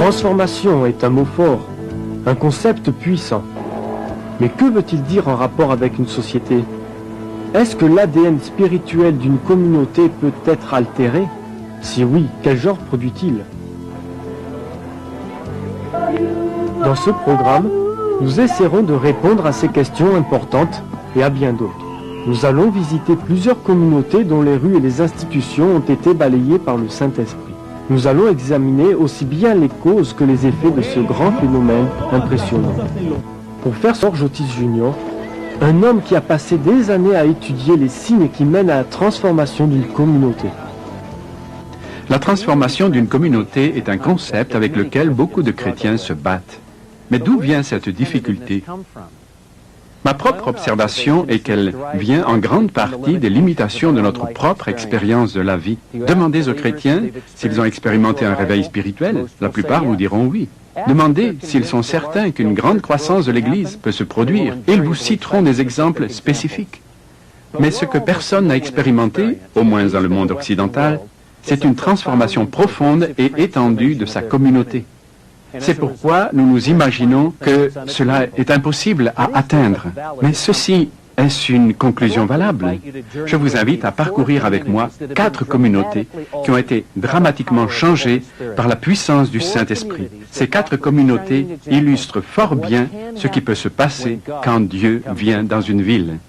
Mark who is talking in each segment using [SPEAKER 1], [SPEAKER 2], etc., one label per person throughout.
[SPEAKER 1] Transformation est un mot fort, un concept puissant. Mais que veut-il dire en rapport avec une société? Est-ce que l'ADN spirituel d'une communauté peut être altéré? Si oui, quel genre produit-il? Dans ce programme, nous essaierons de répondre à ces questions importantes et à bien d'autres. Nous allons visiter plusieurs communautés dont les rues et les institutions ont été balayées par le Saint-Esprit. Nous allons examiner aussi bien les causes que les effets de ce grand phénomène impressionnant. Pour faire George Otis Jr., un homme qui a passé des années à étudier les signes qui mènent à la transformation d'une communauté.
[SPEAKER 2] La transformation d'une communauté est un concept avec lequel beaucoup de chrétiens se battent. Mais d'où vient cette difficulté? Ma propre observation est qu'elle vient en grande partie des limitations de notre propre expérience de la vie. Demandez aux chrétiens s'ils ont expérimenté un réveil spirituel. La plupart vous diront oui. Demandez s'ils sont certains qu'une grande croissance de l'Église peut se produire. Ils vous citeront des exemples spécifiques. Mais ce que personne n'a expérimenté, au moins dans le monde occidental, c'est une transformation profonde et étendue de sa communauté. C'est pourquoi nous nous imaginons que cela est impossible à atteindre. Mais ceci, est-ce une conclusion valable? Je vous invite à parcourir avec moi 4 communautés qui ont été dramatiquement changées par la puissance du Saint-Esprit. Ces 4 communautés illustrent fort bien ce qui peut se passer quand Dieu vient dans une ville.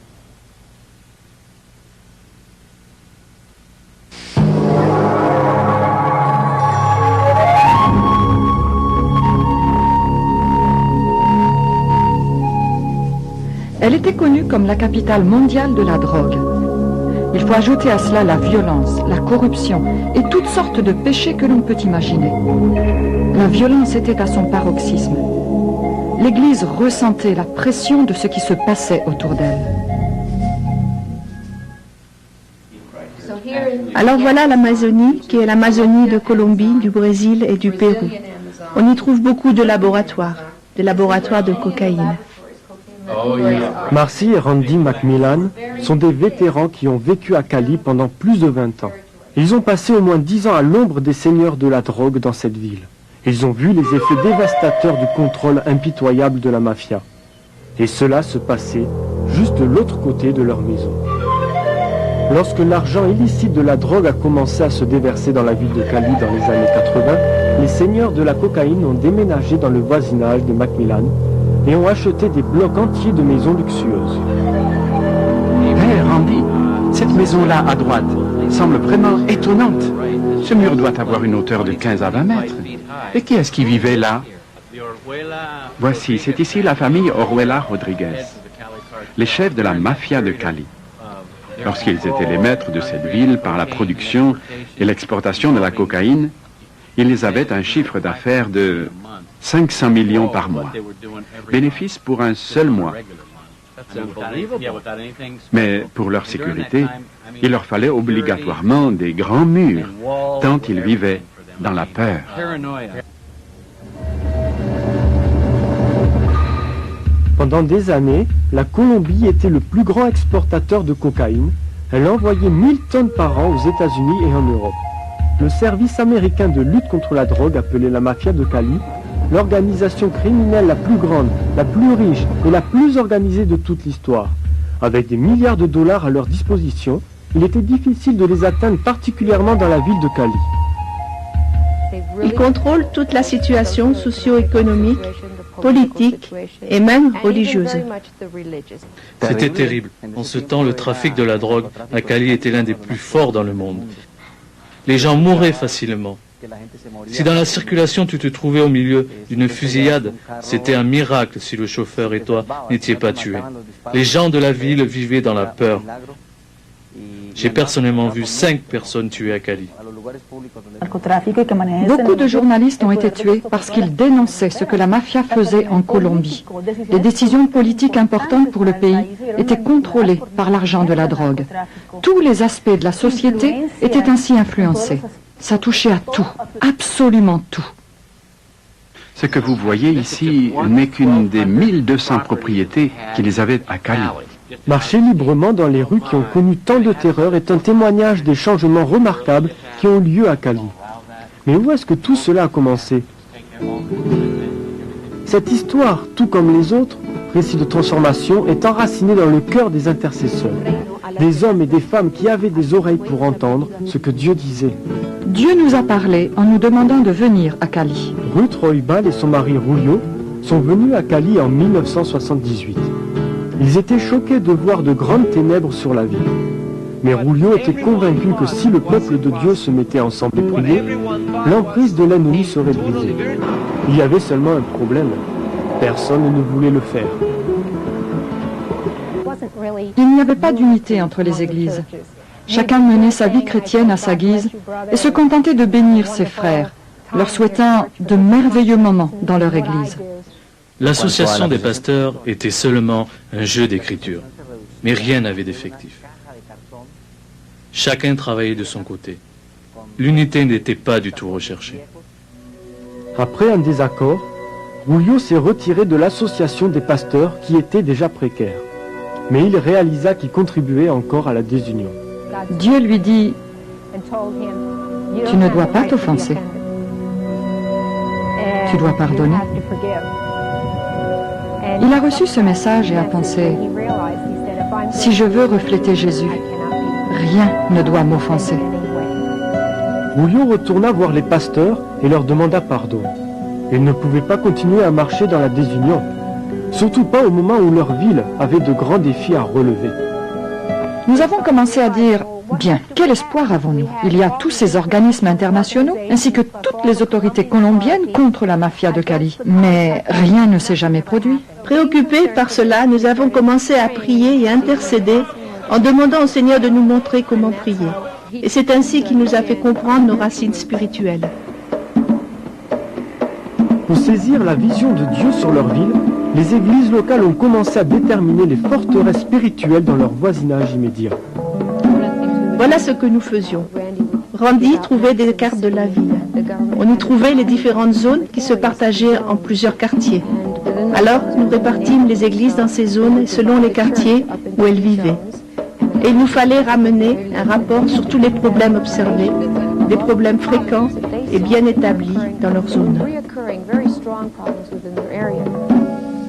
[SPEAKER 3] Elle était connue comme la capitale mondiale de la drogue. Il faut ajouter à cela la violence, la corruption et toutes sortes de péchés que l'on peut imaginer. La violence était à son paroxysme. L'Église ressentait la pression de ce qui se passait autour d'elle.
[SPEAKER 4] Alors voilà l'Amazonie, qui est l'Amazonie de Colombie, du Brésil et du Pérou. On y trouve beaucoup de laboratoires de cocaïne.
[SPEAKER 1] Marcy et Randy Macmillan sont des vétérans qui ont vécu à Cali pendant plus de 20 ans. Ils ont passé au moins 10 ans à l'ombre des seigneurs de la drogue dans cette ville. Ils ont vu les effets dévastateurs du contrôle impitoyable de la mafia. Et cela se passait juste de l'autre côté de leur maison. Lorsque l'argent illicite de la drogue a commencé à se déverser dans la ville de Cali dans les années 80, les seigneurs de la cocaïne ont déménagé dans le voisinage de Macmillan et ont acheté des blocs entiers de maisons luxueuses.
[SPEAKER 2] Hé, Randy, cette maison-là à droite semble vraiment étonnante. Ce mur doit avoir une hauteur de 15 à 20 mètres. Et qui est-ce qui vivait là? Voici, c'est ici la famille Orjuela Rodriguez, les chefs de la mafia de Cali. Lorsqu'ils étaient les maîtres de cette ville par la production et l'exportation de la cocaïne, ils avaient un chiffre d'affaires de 500 millions par mois. Bénéfice pour un seul mois. Mais pour leur sécurité, il leur fallait obligatoirement des grands murs, tant ils vivaient dans la peur.
[SPEAKER 1] Pendant des années, la Colombie était le plus grand exportateur de cocaïne. Elle envoyait 1000 tonnes par an aux États-Unis et en Europe. Le service américain de lutte contre la drogue, appelé la mafia de Cali, l'organisation criminelle la plus grande, la plus riche et la plus organisée de toute l'histoire. Avec des milliards de dollars à leur disposition, il était difficile de les atteindre, particulièrement dans la ville de Cali.
[SPEAKER 4] Ils contrôlent toute la situation socio-économique, politique et même religieuse.
[SPEAKER 5] C'était terrible. En ce temps, le trafic de la drogue à Cali était l'un des plus forts dans le monde. Les gens mouraient facilement. Si dans la circulation tu te trouvais au milieu d'une fusillade, c'était un miracle si le chauffeur et toi n'étiez pas tués. Les gens de la ville vivaient dans la peur. J'ai personnellement vu 5 personnes tuées à Cali.
[SPEAKER 3] Beaucoup de journalistes ont été tués parce qu'ils dénonçaient ce que la mafia faisait en Colombie. Les décisions politiques importantes pour le pays étaient contrôlées par l'argent de la drogue. Tous les aspects de la société étaient ainsi influencés. Ça touchait à tout, absolument tout.
[SPEAKER 2] Ce que vous voyez ici n'est qu'une des 1200 propriétés qu'ils avaient à Cali.
[SPEAKER 1] Marcher librement dans les rues qui ont connu tant de terreur est un témoignage des changements remarquables qui ont lieu à Cali. Mais où est-ce que tout cela a commencé? Cette histoire, tout comme les autres, récit de transformation, est enracinée dans le cœur des intercesseurs, des hommes et des femmes qui avaient des oreilles pour entendre ce que Dieu disait.
[SPEAKER 3] Dieu nous a parlé en nous demandant de venir à Cali.
[SPEAKER 1] Ruth Roybal et son mari Julio sont venus à Cali en 1978. Ils étaient choqués de voir de grandes ténèbres sur la ville. Mais Julio était convaincu que si le peuple de Dieu se mettait ensemble et priait, l'emprise de l'ennemi serait brisée. Il y avait seulement un problème. Personne ne voulait le faire.
[SPEAKER 3] Il n'y avait pas d'unité entre les églises. Chacun menait sa vie chrétienne à sa guise et se contentait de bénir ses frères, leur souhaitant de merveilleux moments dans leur église.
[SPEAKER 5] L'association des pasteurs était seulement un jeu d'écriture, mais rien n'avait d'effectif. Chacun travaillait de son côté. L'unité n'était pas du tout recherchée.
[SPEAKER 1] Après un désaccord, Julio s'est retiré de l'association des pasteurs qui était déjà précaire. Mais il réalisa qu'il contribuait encore à la désunion.
[SPEAKER 3] Dieu lui dit, tu ne dois pas t'offenser. Tu dois pardonner. Il a reçu ce message et a pensé, si je veux refléter Jésus, rien ne doit m'offenser.
[SPEAKER 1] Julio retourna voir les pasteurs et leur demanda pardon. Ils ne pouvaient pas continuer à marcher dans la désunion, surtout pas au moment où leur ville avait de grands défis à relever.
[SPEAKER 3] Nous avons commencé à dire, bien, quel espoir avons-nous? Il y a tous ces organismes internationaux, ainsi que toutes les autorités colombiennes contre la mafia de Cali. Mais rien ne s'est jamais produit.
[SPEAKER 4] Préoccupés par cela, nous avons commencé à prier et intercéder en demandant au Seigneur de nous montrer comment prier. Et c'est ainsi qu'il nous a fait comprendre nos racines spirituelles.
[SPEAKER 1] Pour saisir la vision de Dieu sur leur ville, les églises locales ont commencé à déterminer les forteresses spirituelles dans leur voisinage immédiat.
[SPEAKER 4] Voilà ce que nous faisions. Randy trouvait des cartes de la ville. On y trouvait les différentes zones qui se partageaient en plusieurs quartiers. Alors, nous répartîmes les églises dans ces zones selon les quartiers où elles vivaient. Et il nous fallait ramener un rapport sur tous les problèmes observés, des problèmes fréquents et bien établis dans leur zone.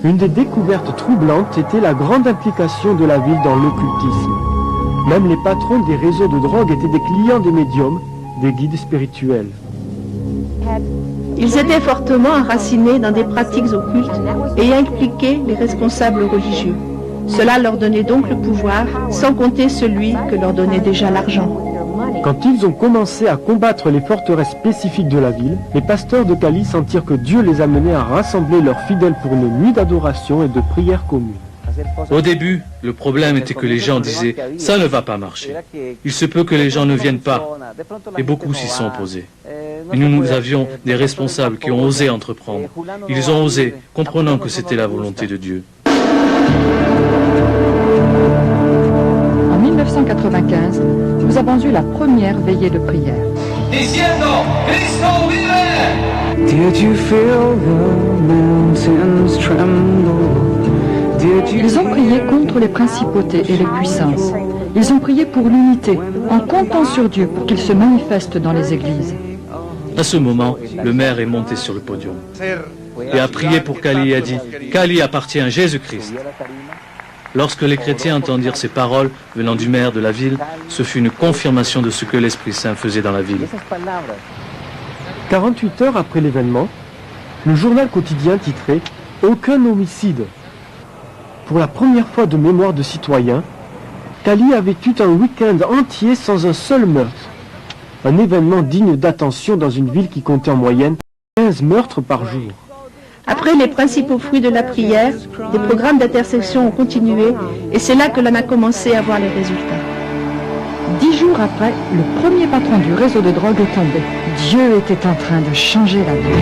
[SPEAKER 1] Une des découvertes troublantes était la grande implication de la ville dans l'occultisme. Même les patrons des réseaux de drogue étaient des clients des médiums, des guides spirituels.
[SPEAKER 4] Ils étaient fortement enracinés dans des pratiques occultes et impliquaient les responsables religieux. Cela leur donnait donc le pouvoir, sans compter celui que leur donnait déjà l'argent.
[SPEAKER 1] Quand ils ont commencé à combattre les forteresses spécifiques de la ville, les pasteurs de Cali sentirent que Dieu les amenait à rassembler leurs fidèles pour une nuit d'adoration et de prière commune.
[SPEAKER 5] Au début, le problème était que les gens disaient « ça ne va pas marcher, il se peut que les gens ne viennent pas » et beaucoup s'y sont opposés. Mais nous avions des responsables qui ont osé entreprendre. Ils ont osé, comprenant que c'était la volonté de Dieu.
[SPEAKER 3] En 1995, nous avons eu la première veillée de prière.
[SPEAKER 6] Diciendo, Cristo vive!
[SPEAKER 7] Did you feel the mountains tremble?
[SPEAKER 3] Ils ont prié contre les principautés et les puissances. Ils ont prié pour l'unité, en comptant sur Dieu pour qu'il se manifeste dans les églises.
[SPEAKER 5] À ce moment, le maire est monté sur le podium et a prié pour Cali et a dit « Cali appartient à Jésus-Christ ». Lorsque les chrétiens entendirent ces paroles venant du maire de la ville, ce fut une confirmation de ce que l'Esprit Saint faisait dans la ville.
[SPEAKER 1] 48 heures après l'événement, le journal quotidien titrait « Aucun homicide ». Pour la première fois de mémoire de citoyens, Cali avait eu un week-end entier sans un seul meurtre. Un événement digne d'attention dans une ville qui comptait en moyenne 15 meurtres par jour.
[SPEAKER 4] Après les principaux fruits de la prière, des programmes d'intercession ont continué et c'est là que l'on a commencé à voir les résultats.
[SPEAKER 3] 10 jours après, le premier patron du réseau de drogue est tombé. Dieu était en train de changer la vie.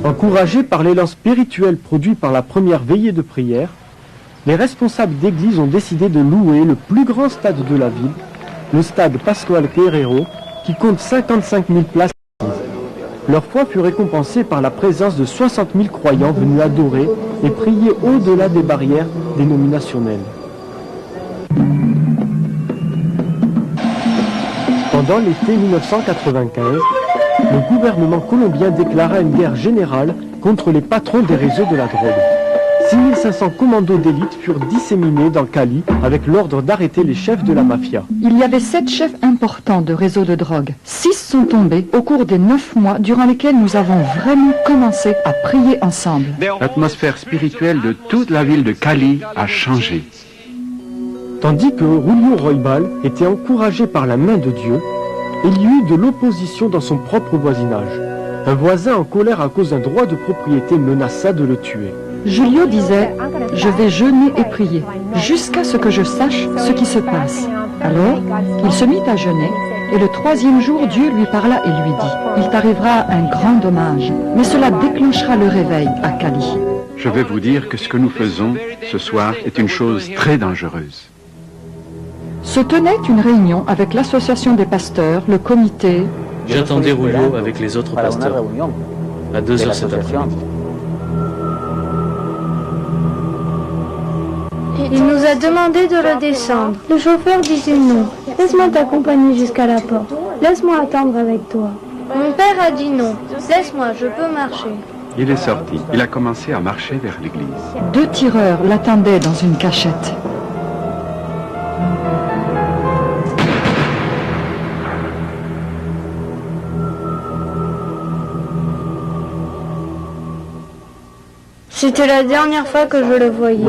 [SPEAKER 1] Encouragés par l'élan spirituel produit par la première veillée de prière, les responsables d'église ont décidé de louer le plus grand stade de la ville, le stade Pascual Guerrero, qui compte 55 000 places. Leur foi fut récompensée par la présence de 60 000 croyants venus adorer et prier au-delà des barrières dénominationnelles. Pendant l'été 1995, le gouvernement colombien déclara une guerre générale contre les patrons des réseaux de la drogue. 6500 commandos d'élite furent disséminés dans Cali avec l'ordre d'arrêter les chefs de la mafia.
[SPEAKER 3] Il y avait 7 chefs importants de réseaux de drogue. 6 sont tombés au cours des 9 mois durant lesquels nous avons vraiment commencé à prier ensemble.
[SPEAKER 2] L'atmosphère spirituelle de toute la ville de Cali a changé.
[SPEAKER 1] Tandis que Julio Roybal était encouragé par la main de Dieu, il y eut de l'opposition dans son propre voisinage. Un voisin en colère à cause d'un droit de propriété menaça de le tuer.
[SPEAKER 3] Julio disait « Je vais jeûner et prier jusqu'à ce que je sache ce qui se passe. » Alors, il se mit à jeûner et le 3e jour, Dieu lui parla et lui dit « Il t'arrivera un grand dommage, mais cela déclenchera le réveil à Cali. »
[SPEAKER 2] Je vais vous dire que ce que nous faisons ce soir est une chose très dangereuse.
[SPEAKER 3] Se tenait une réunion avec l'association des pasteurs, le comité.
[SPEAKER 5] J'attendais Julio avec les autres pasteurs à 2h cet après-midi.
[SPEAKER 8] Il nous a demandé de le descendre. Le chauffeur disait non. Laisse-moi t'accompagner jusqu'à la porte. Laisse-moi attendre avec toi. Mon père a dit non. Laisse-moi, je peux marcher.
[SPEAKER 2] Il est sorti. Il a commencé à marcher vers l'église.
[SPEAKER 3] 2 tireurs l'attendaient dans une cachette.
[SPEAKER 8] C'était la dernière fois que je le voyais.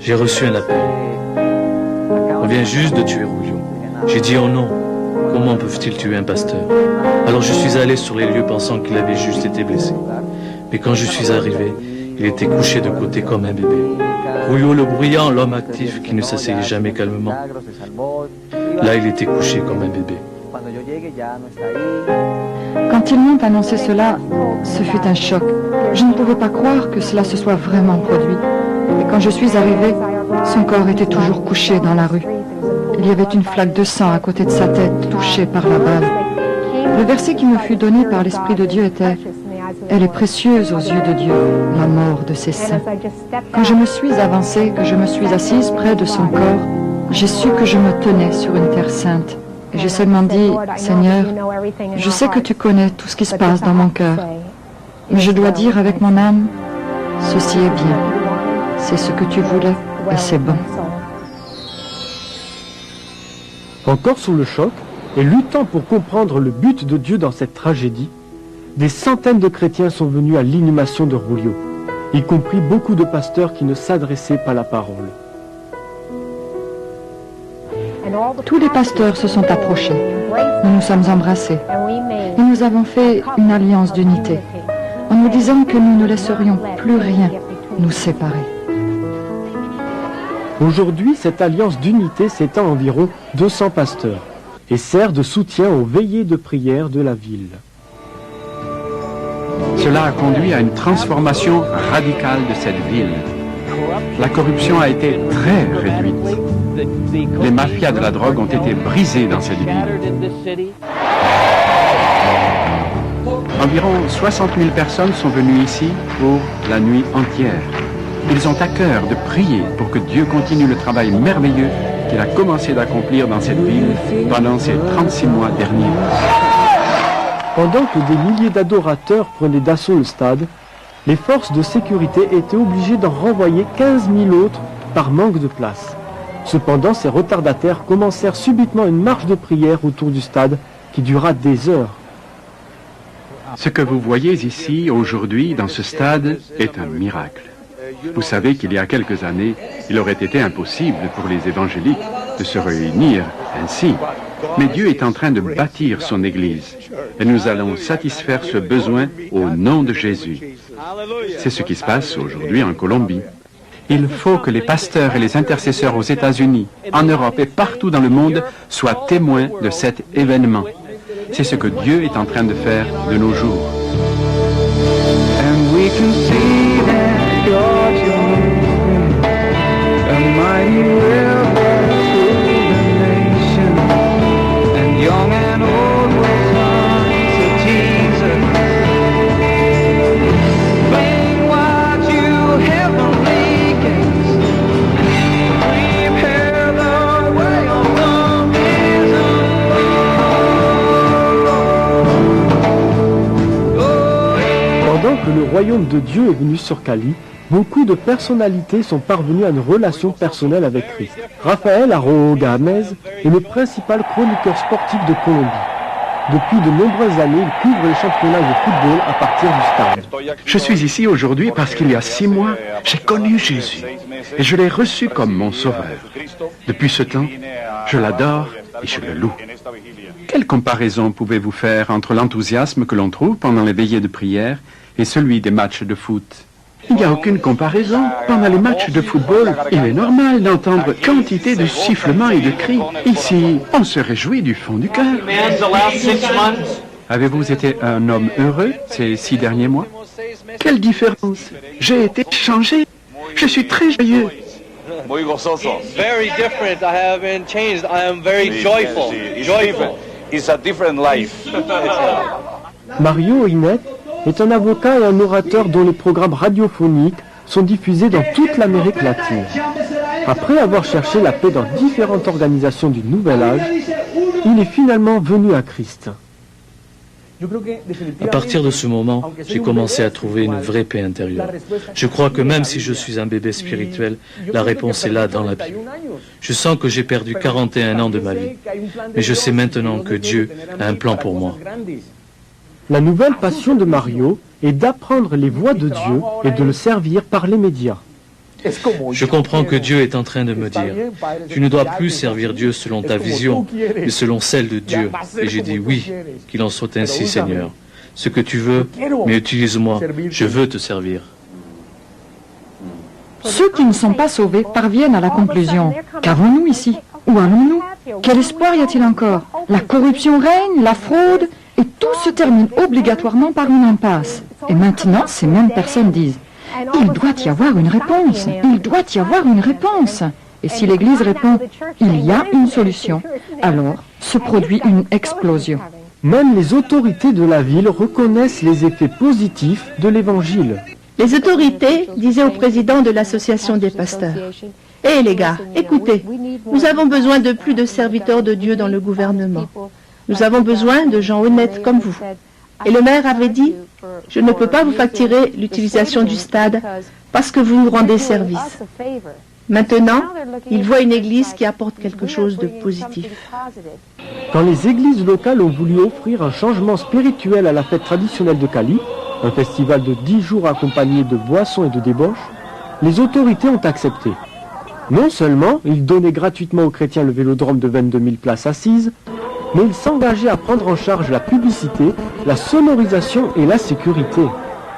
[SPEAKER 5] J'ai reçu un appel. On vient juste de tuer Julio. J'ai dit oh non, comment peuvent-ils tuer un pasteur? Alors je suis allé sur les lieux pensant qu'il avait juste été blessé. Mais quand je suis arrivé, il était couché de côté comme un bébé. Julio le bruyant, l'homme actif qui ne s'asseyait jamais calmement. Là, il était couché comme un bébé.
[SPEAKER 3] Quand ils m'ont annoncé cela, ce fut un choc. Je ne pouvais pas croire que cela se soit vraiment produit. Et quand je suis arrivée, son corps était toujours couché dans la rue. Il y avait une flaque de sang à côté de sa tête, touchée par la balle. Le verset qui me fut donné par l'Esprit de Dieu était « Elle est précieuse aux yeux de Dieu, la mort de ses saints. » Quand je me suis avancée, que je me suis assise près de son corps, j'ai su que je me tenais sur une terre sainte. Et j'ai seulement dit « Seigneur, je sais que tu connais tout ce qui se passe dans mon cœur. Mais je dois dire avec mon âme, ceci est bien. C'est ce que tu voulais et c'est bon. »
[SPEAKER 1] Encore sous le choc, et luttant pour comprendre le but de Dieu dans cette tragédie, des centaines de chrétiens sont venus à l'inhumation de Julio, y compris beaucoup de pasteurs qui ne s'adressaient pas la parole.
[SPEAKER 3] Tous les pasteurs se sont approchés. Nous nous sommes embrassés. Et nous avons fait une alliance d'unité, en nous disant que nous ne laisserions plus rien nous séparer.
[SPEAKER 1] Aujourd'hui, cette alliance d'unité s'étend à environ 200 pasteurs et sert de soutien aux veillées de prière de la ville.
[SPEAKER 2] Cela a conduit à une transformation radicale de cette ville. La corruption a été très réduite. Les mafias de la drogue ont été brisées dans cette ville. Environ 60 000 personnes sont venues ici pour la nuit entière. Ils ont à cœur de prier pour que Dieu continue le travail merveilleux qu'il a commencé d'accomplir dans cette ville pendant ces 36 mois derniers.
[SPEAKER 1] Pendant que des milliers d'adorateurs prenaient d'assaut le stade, les forces de sécurité étaient obligées d'en renvoyer 15 000 autres par manque de place. Cependant, ces retardataires commencèrent subitement une marche de prière autour du stade qui dura des heures.
[SPEAKER 2] Ce que vous voyez ici aujourd'hui dans ce stade est un miracle. Vous savez qu'il y a quelques années, il aurait été impossible pour les évangéliques de se réunir ainsi. Mais Dieu est en train de bâtir son Église et nous allons satisfaire ce besoin au nom de Jésus. C'est ce qui se passe aujourd'hui en Colombie. Il faut que les pasteurs et les intercesseurs aux États-Unis, en Europe et partout dans le monde soient témoins de cet événement. C'est ce que Dieu est en train de faire de nos jours.
[SPEAKER 7] And we can see that God's moving, a mighty will rule the nation, and young and old will sons of Jesus. Bring what you heavenly gates, prepare the way of the risen Lord.
[SPEAKER 1] Pendant que le royaume de Dieu est venu sur Cali, beaucoup de personnalités sont parvenues à une relation personnelle avec Christ. Rafael Arojo Gámez est le principal chroniqueur sportif de Colombie. Depuis de nombreuses années, il couvre les championnats de football à partir du stade.
[SPEAKER 2] Je suis ici aujourd'hui parce qu'il y a 6 mois, j'ai connu Jésus et je l'ai reçu comme mon sauveur. Depuis ce temps, je l'adore et je le loue. Quelle comparaison pouvez-vous faire entre l'enthousiasme que l'on trouve pendant les veillées de prière et celui des matchs de foot? Il n'y a aucune comparaison. Pendant les matchs de football, il est normal d'entendre quantité de sifflements et de cris. Ici, on se réjouit du fond du cœur. Avez-vous été un homme heureux ces 6 derniers mois? Quelle différence! J'ai été changé. Je suis très joyeux.
[SPEAKER 6] Muy gozoso.
[SPEAKER 9] Very different. I haven't changed. I am very joyful. Joyful.
[SPEAKER 6] It's a different life.
[SPEAKER 1] Mario Inet est un avocat et un orateur dont les programmes radiophoniques sont diffusés dans toute l'Amérique latine. Après avoir cherché la paix dans différentes organisations du Nouvel Âge, il est finalement venu à Christ.
[SPEAKER 5] À partir de ce moment, j'ai commencé à trouver une vraie paix intérieure. Je crois que même si je suis un bébé spirituel, la réponse est là dans la Bible. Je sens que j'ai perdu 41 ans de ma vie, mais je sais maintenant que Dieu a un plan pour moi.
[SPEAKER 1] La nouvelle passion de Mario est d'apprendre les voies de Dieu et de le servir par les médias.
[SPEAKER 5] Je comprends que Dieu est en train de me dire, tu ne dois plus servir Dieu selon ta vision, mais selon celle de Dieu. Et j'ai dit oui, qu'il en soit ainsi, Seigneur. Ce que tu veux, mais utilise-moi, je veux te servir.
[SPEAKER 3] Ceux qui ne sont pas sauvés parviennent à la conclusion. Qu'avons-nous ici? Où allons-nous? Quel espoir y a-t-il encore? La corruption règne, la fraude, et tout se termine obligatoirement par une impasse. Et maintenant, ces mêmes personnes disent, il doit y avoir une réponse, il doit y avoir une réponse. Et si l'Église répond, il y a une solution, alors se produit une explosion.
[SPEAKER 1] Même les autorités de la ville reconnaissent les effets positifs de l'Évangile.
[SPEAKER 4] Les autorités disaient au président de l'association des pasteurs, « Hé les gars, écoutez, nous avons besoin de plus de serviteurs de Dieu dans le gouvernement. Nous avons besoin de gens honnêtes comme vous. » Et le maire avait dit, « Je ne peux pas vous facturer l'utilisation du stade parce que vous nous rendez service. » Maintenant, il voit une église qui apporte quelque chose de positif.
[SPEAKER 1] Quand les églises locales ont voulu offrir un changement spirituel à la fête traditionnelle de Cali, un festival de 10 jours accompagné de boissons et de débauches, les autorités ont accepté. Non seulement ils donnaient gratuitement aux chrétiens le vélodrome de 22 000 places assises, mais ils s'engageaient à prendre en charge la publicité, la sonorisation et la sécurité.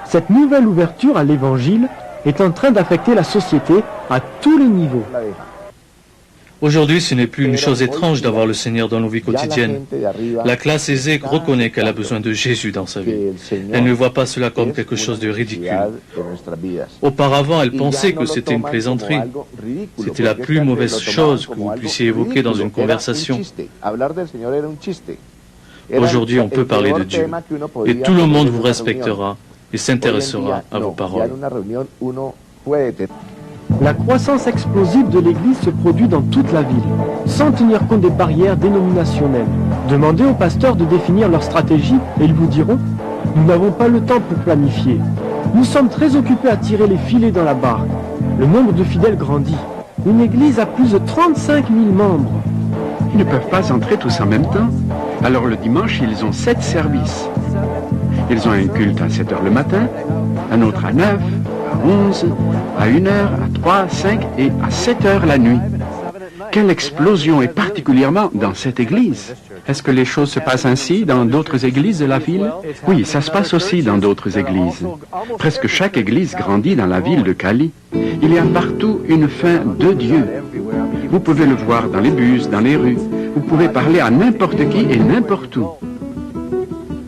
[SPEAKER 1] Cette nouvelle ouverture à l'évangile est en train d'affecter la société à tous les niveaux.
[SPEAKER 5] Aujourd'hui, ce n'est plus une chose étrange d'avoir le Seigneur dans nos vies quotidiennes. La classe aisée reconnaît qu'elle a besoin de Jésus dans sa vie. Elle ne voit pas cela comme quelque chose de ridicule. Auparavant, elle pensait que c'était une plaisanterie. C'était la plus mauvaise chose que vous puissiez évoquer dans une conversation. Aujourd'hui, on peut parler de Dieu. Et tout le monde vous respectera et s'intéressera à vos paroles.
[SPEAKER 1] La croissance explosive de l'Église se produit dans toute la ville, sans tenir compte des barrières dénominationnelles. Demandez aux pasteurs de définir leur stratégie et ils vous diront « Nous n'avons pas le temps pour planifier. Nous sommes très occupés à tirer les filets dans la barque. Le nombre de fidèles grandit. Une Église a plus de 35 000 membres. »
[SPEAKER 2] Ils ne peuvent pas entrer tous en même temps. Alors le dimanche, ils ont 7 services. Ils ont un culte à 7 heures le matin, un autre à 9, à 11, à 1 heure, à 3, 5 et à 7 heures la nuit. Quelle explosion, et particulièrement dans cette église. Est-ce que les choses se passent ainsi dans d'autres églises de la ville? Oui, ça se passe aussi dans d'autres églises. Presque chaque église grandit dans la ville de Cali. Il y a partout une faim de Dieu. Vous pouvez le voir dans les bus, dans les rues. Vous pouvez parler à n'importe qui et n'importe où.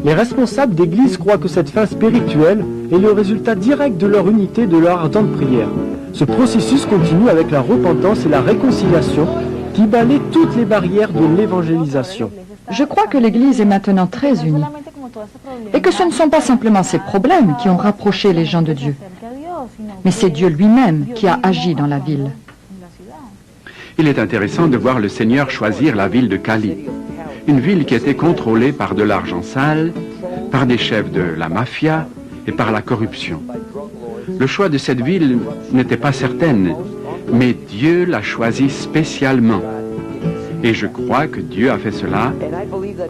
[SPEAKER 1] Les responsables d'église croient que cette faim spirituelle est le résultat direct de leur unité, de leur ardente prière. Ce processus continue avec la repentance et la réconciliation qui balaient toutes les barrières de l'évangélisation.
[SPEAKER 3] Je crois que l'Église est maintenant très unie et que ce ne sont pas simplement ces problèmes qui ont rapproché les gens de Dieu, mais c'est Dieu lui-même qui a agi dans la ville.
[SPEAKER 2] Il est intéressant de voir le Seigneur choisir la ville de Cali, une ville qui était contrôlée par de l'argent sale, par des chefs de la mafia et par la corruption. Le choix de cette ville n'était pas certain, mais Dieu l'a choisie spécialement. Et je crois que Dieu a fait cela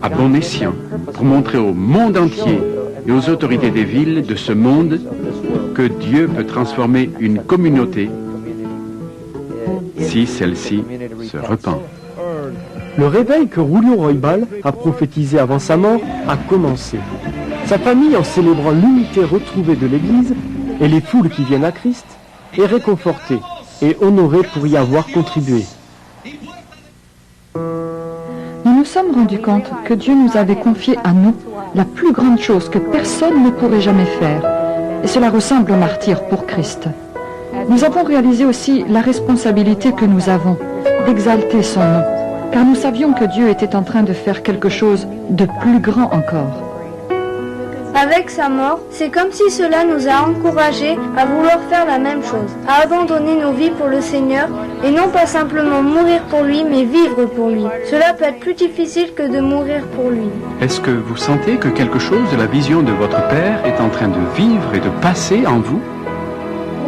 [SPEAKER 2] à bon escient, pour montrer au monde entier et aux autorités des villes de ce monde que Dieu peut transformer une communauté si celle-ci se repent.
[SPEAKER 1] Le réveil que Julio Roybal a prophétisé avant sa mort a commencé. Sa famille, en célébrant l'unité retrouvée de l'Église et les foules qui viennent à Christ, est réconfortée et honorée pour y avoir contribué.
[SPEAKER 3] Nous nous sommes rendus compte que Dieu nous avait confié à nous la plus grande chose que personne ne pourrait jamais faire, et cela ressemble au martyre pour Christ. Nous avons réalisé aussi la responsabilité que nous avons d'exalter son nom, car nous savions que Dieu était en train de faire quelque chose de plus grand encore.
[SPEAKER 8] Avec sa mort, c'est comme si cela nous a encouragés à vouloir faire la même chose, à abandonner nos vies pour le Seigneur et non pas simplement mourir pour lui, mais vivre pour lui. Cela peut être plus difficile que de mourir pour lui.
[SPEAKER 2] Est-ce que vous sentez que quelque chose de la vision de votre Père est en train de vivre et de passer en vous?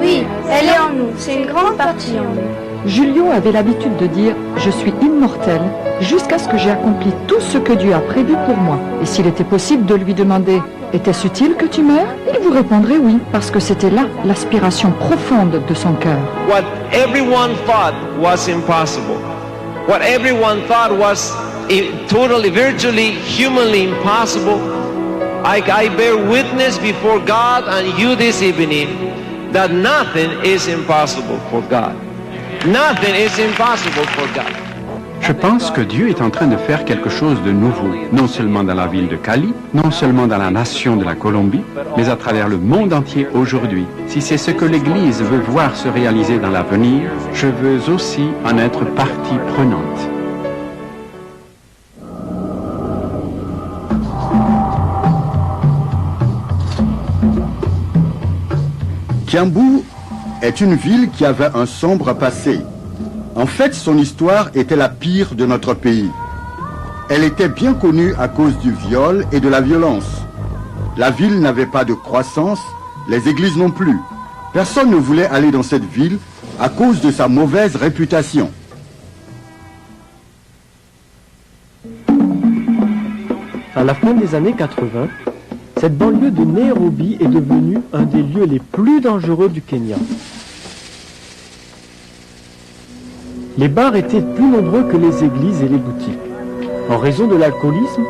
[SPEAKER 8] Oui, elle est en nous, c'est une grande partie en nous.
[SPEAKER 3] Julio avait l'habitude de dire « Je suis immortel jusqu'à ce que j'ai accompli tout ce que Dieu a prévu pour moi. » Et s'il était possible de lui demander « Était-ce utile que tu meurs ?» il vous répondrait oui, parce que c'était là l'aspiration profonde de son cœur.
[SPEAKER 10] What everyone thought was impossible, what everyone thought was totally, virtually, humanly impossible, I bear witness before God and you this evening that nothing is impossible for God. Nothing is impossible for God.
[SPEAKER 2] Je pense que Dieu est en train de faire quelque chose de nouveau, non seulement dans la ville de Cali, non seulement dans la nation de la Colombie, mais à travers le monde entier aujourd'hui. Si c'est ce que l'Église veut voir se réaliser dans l'avenir, je veux aussi en être partie prenante.
[SPEAKER 11] Kiambu est une ville qui avait un sombre passé. En fait, son histoire était la pire de notre pays. Elle était bien connue à cause du viol et de la violence. La ville n'avait pas de croissance, les églises non plus. Personne ne voulait aller dans cette ville à cause de sa mauvaise réputation.
[SPEAKER 1] À la fin des années 80, cette banlieue de Nairobi est devenue un des lieux les plus dangereux du Kenya. Les bars étaient plus nombreux que les églises et les boutiques. En raison de l'alcoolisme,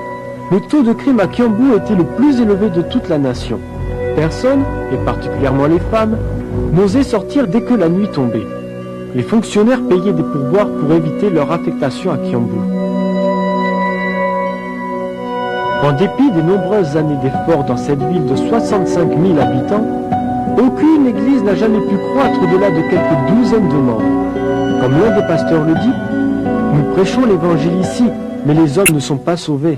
[SPEAKER 1] le taux de crime à Kiambu était le plus élevé de toute la nation. Personne, et particulièrement les femmes, n'osait sortir dès que la nuit tombait. Les fonctionnaires payaient des pourboires pour éviter leur affectation à Kiambu. En dépit des nombreuses années d'efforts dans cette ville de 65 000 habitants, aucune église n'a jamais pu croître au-delà de quelques douzaines de membres. Comme l'un des pasteurs le dit, nous prêchons l'évangile ici, mais les hommes ne sont pas sauvés.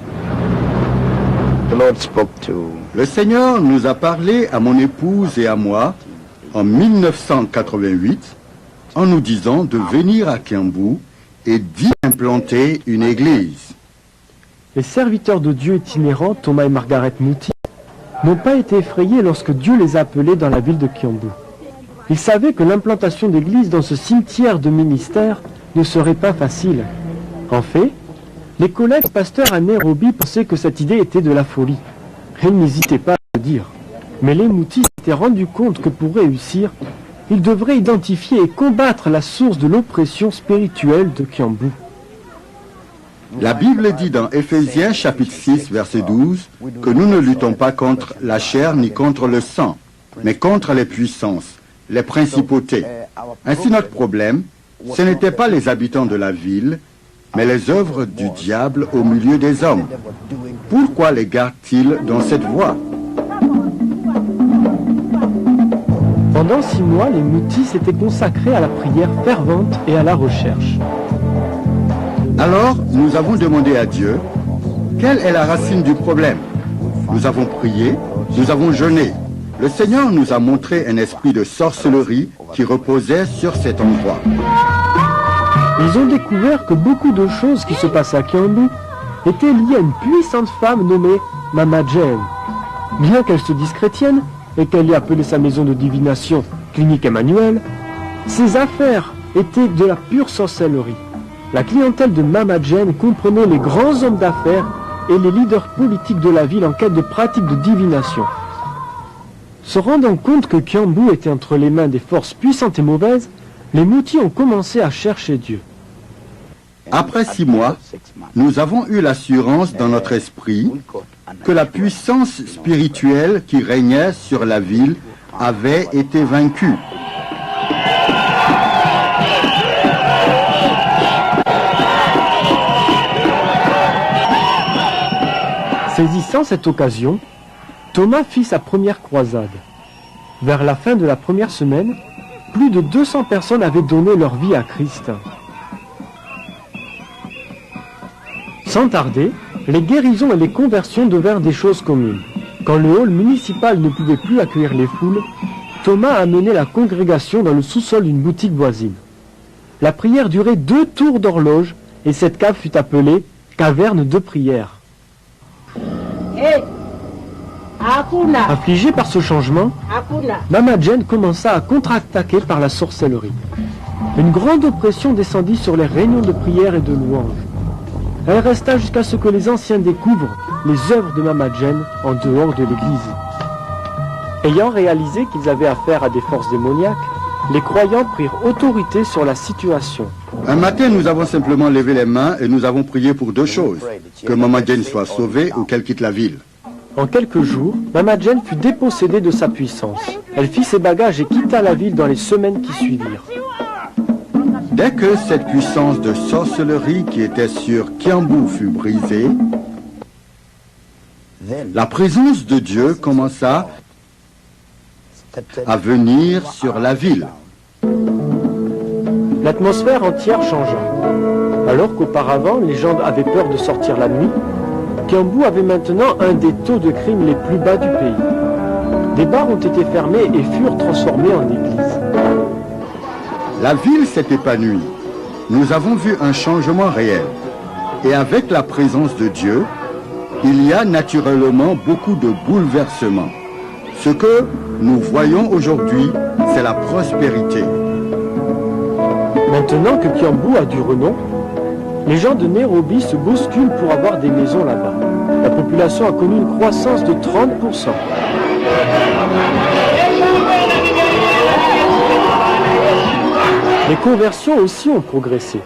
[SPEAKER 11] Le Seigneur nous a parlé à mon épouse et à moi en 1988 en nous disant de venir à Kiambu et d'y implanter une église.
[SPEAKER 1] Les serviteurs de Dieu itinérants, Thomas et Margaret Mouti, n'ont pas été effrayés lorsque Dieu les a appelés dans la ville de Kiambu. Ils savaient que l'implantation d'églises dans ce cimetière de ministère ne serait pas facile. En fait, les collègues pasteurs à Nairobi pensaient que cette idée était de la folie. Ils n'hésitaient pas à le dire. Mais les Moutis s'étaient rendus compte que pour réussir, ils devraient identifier et combattre la source de l'oppression spirituelle de Kiambu.
[SPEAKER 11] La Bible dit dans Éphésiens chapitre 6 verset 12 que nous ne luttons pas contre la chair ni contre le sang, mais contre les puissances, les principautés. Ainsi notre problème, ce n'était pas les habitants de la ville, mais les œuvres du diable au milieu des hommes. Pourquoi les garde-t-il dans cette voie?
[SPEAKER 1] Pendant 6 mois, les Moutis s'étaient consacrés à la prière fervente et à la recherche.
[SPEAKER 11] Alors, nous avons demandé à Dieu, quelle est la racine du problème? Nous avons prié, nous avons jeûné. Le Seigneur nous a montré un esprit de sorcellerie qui reposait sur cet endroit.
[SPEAKER 1] Ils ont découvert que beaucoup de choses qui se passaient à Kiambu étaient liées à une puissante femme nommée Mama Jane. Bien qu'elle se dise chrétienne et qu'elle ait appelé sa maison de divination Clinique Emmanuel, ses affaires étaient de la pure sorcellerie. La clientèle de Mama Jane comprenait les grands hommes d'affaires et les leaders politiques de la ville en quête de pratiques de divination. Se rendant compte que Kiambu était entre les mains des forces puissantes et mauvaises, les Moutis ont commencé à chercher Dieu.
[SPEAKER 11] Après 6 mois, nous avons eu l'assurance dans notre esprit que la puissance spirituelle qui régnait sur la ville avait été vaincue.
[SPEAKER 1] Saisissant cette occasion, Thomas fit sa première croisade. Vers la fin de la première semaine, plus de 200 personnes avaient donné leur vie à Christ. Sans tarder, les guérisons et les conversions devinrent des choses communes. Quand le hall municipal ne pouvait plus accueillir les foules, Thomas a amené la congrégation dans le sous-sol d'une boutique voisine. La prière durait 2 tours d'horloge et cette cave fut appelée « caverne de prière ». Affligée par ce changement, Mama Jane commença à contre-attaquer par la sorcellerie. Une grande oppression descendit sur les réunions de prière et de louange. Elle resta jusqu'à ce que les anciens découvrent les œuvres de Mama Jane en dehors de l'église. Ayant réalisé qu'ils avaient affaire à des forces démoniaques, les croyants prirent autorité sur la situation.
[SPEAKER 11] Un matin, nous avons simplement levé les mains et nous avons prié pour 2 choses. Que Mama Jane soit sauvée ou qu'elle quitte la ville.
[SPEAKER 1] En quelques jours, Mama Jane fut dépossédée de sa puissance. Elle fit ses bagages et quitta la ville dans les semaines qui suivirent.
[SPEAKER 11] Dès que cette puissance de sorcellerie qui était sur Kiambu fut brisée, la présence de Dieu commença à venir sur la ville.
[SPEAKER 1] L'atmosphère entière changea. Alors qu'auparavant, les gens avaient peur de sortir la nuit, Kiambu avait maintenant un des taux de crime les plus bas du pays. Des bars ont été fermés et furent transformés en églises.
[SPEAKER 11] La ville s'est épanouie. Nous avons vu un changement réel. Et avec la présence de Dieu, il y a naturellement beaucoup de bouleversements. Ce que nous voyons aujourd'hui, c'est la prospérité.
[SPEAKER 1] Maintenant que Kiambu a du renom, les gens de Nairobi se bousculent pour avoir des maisons là-bas. La population a connu une croissance de 30%. Les conversions aussi ont progressé.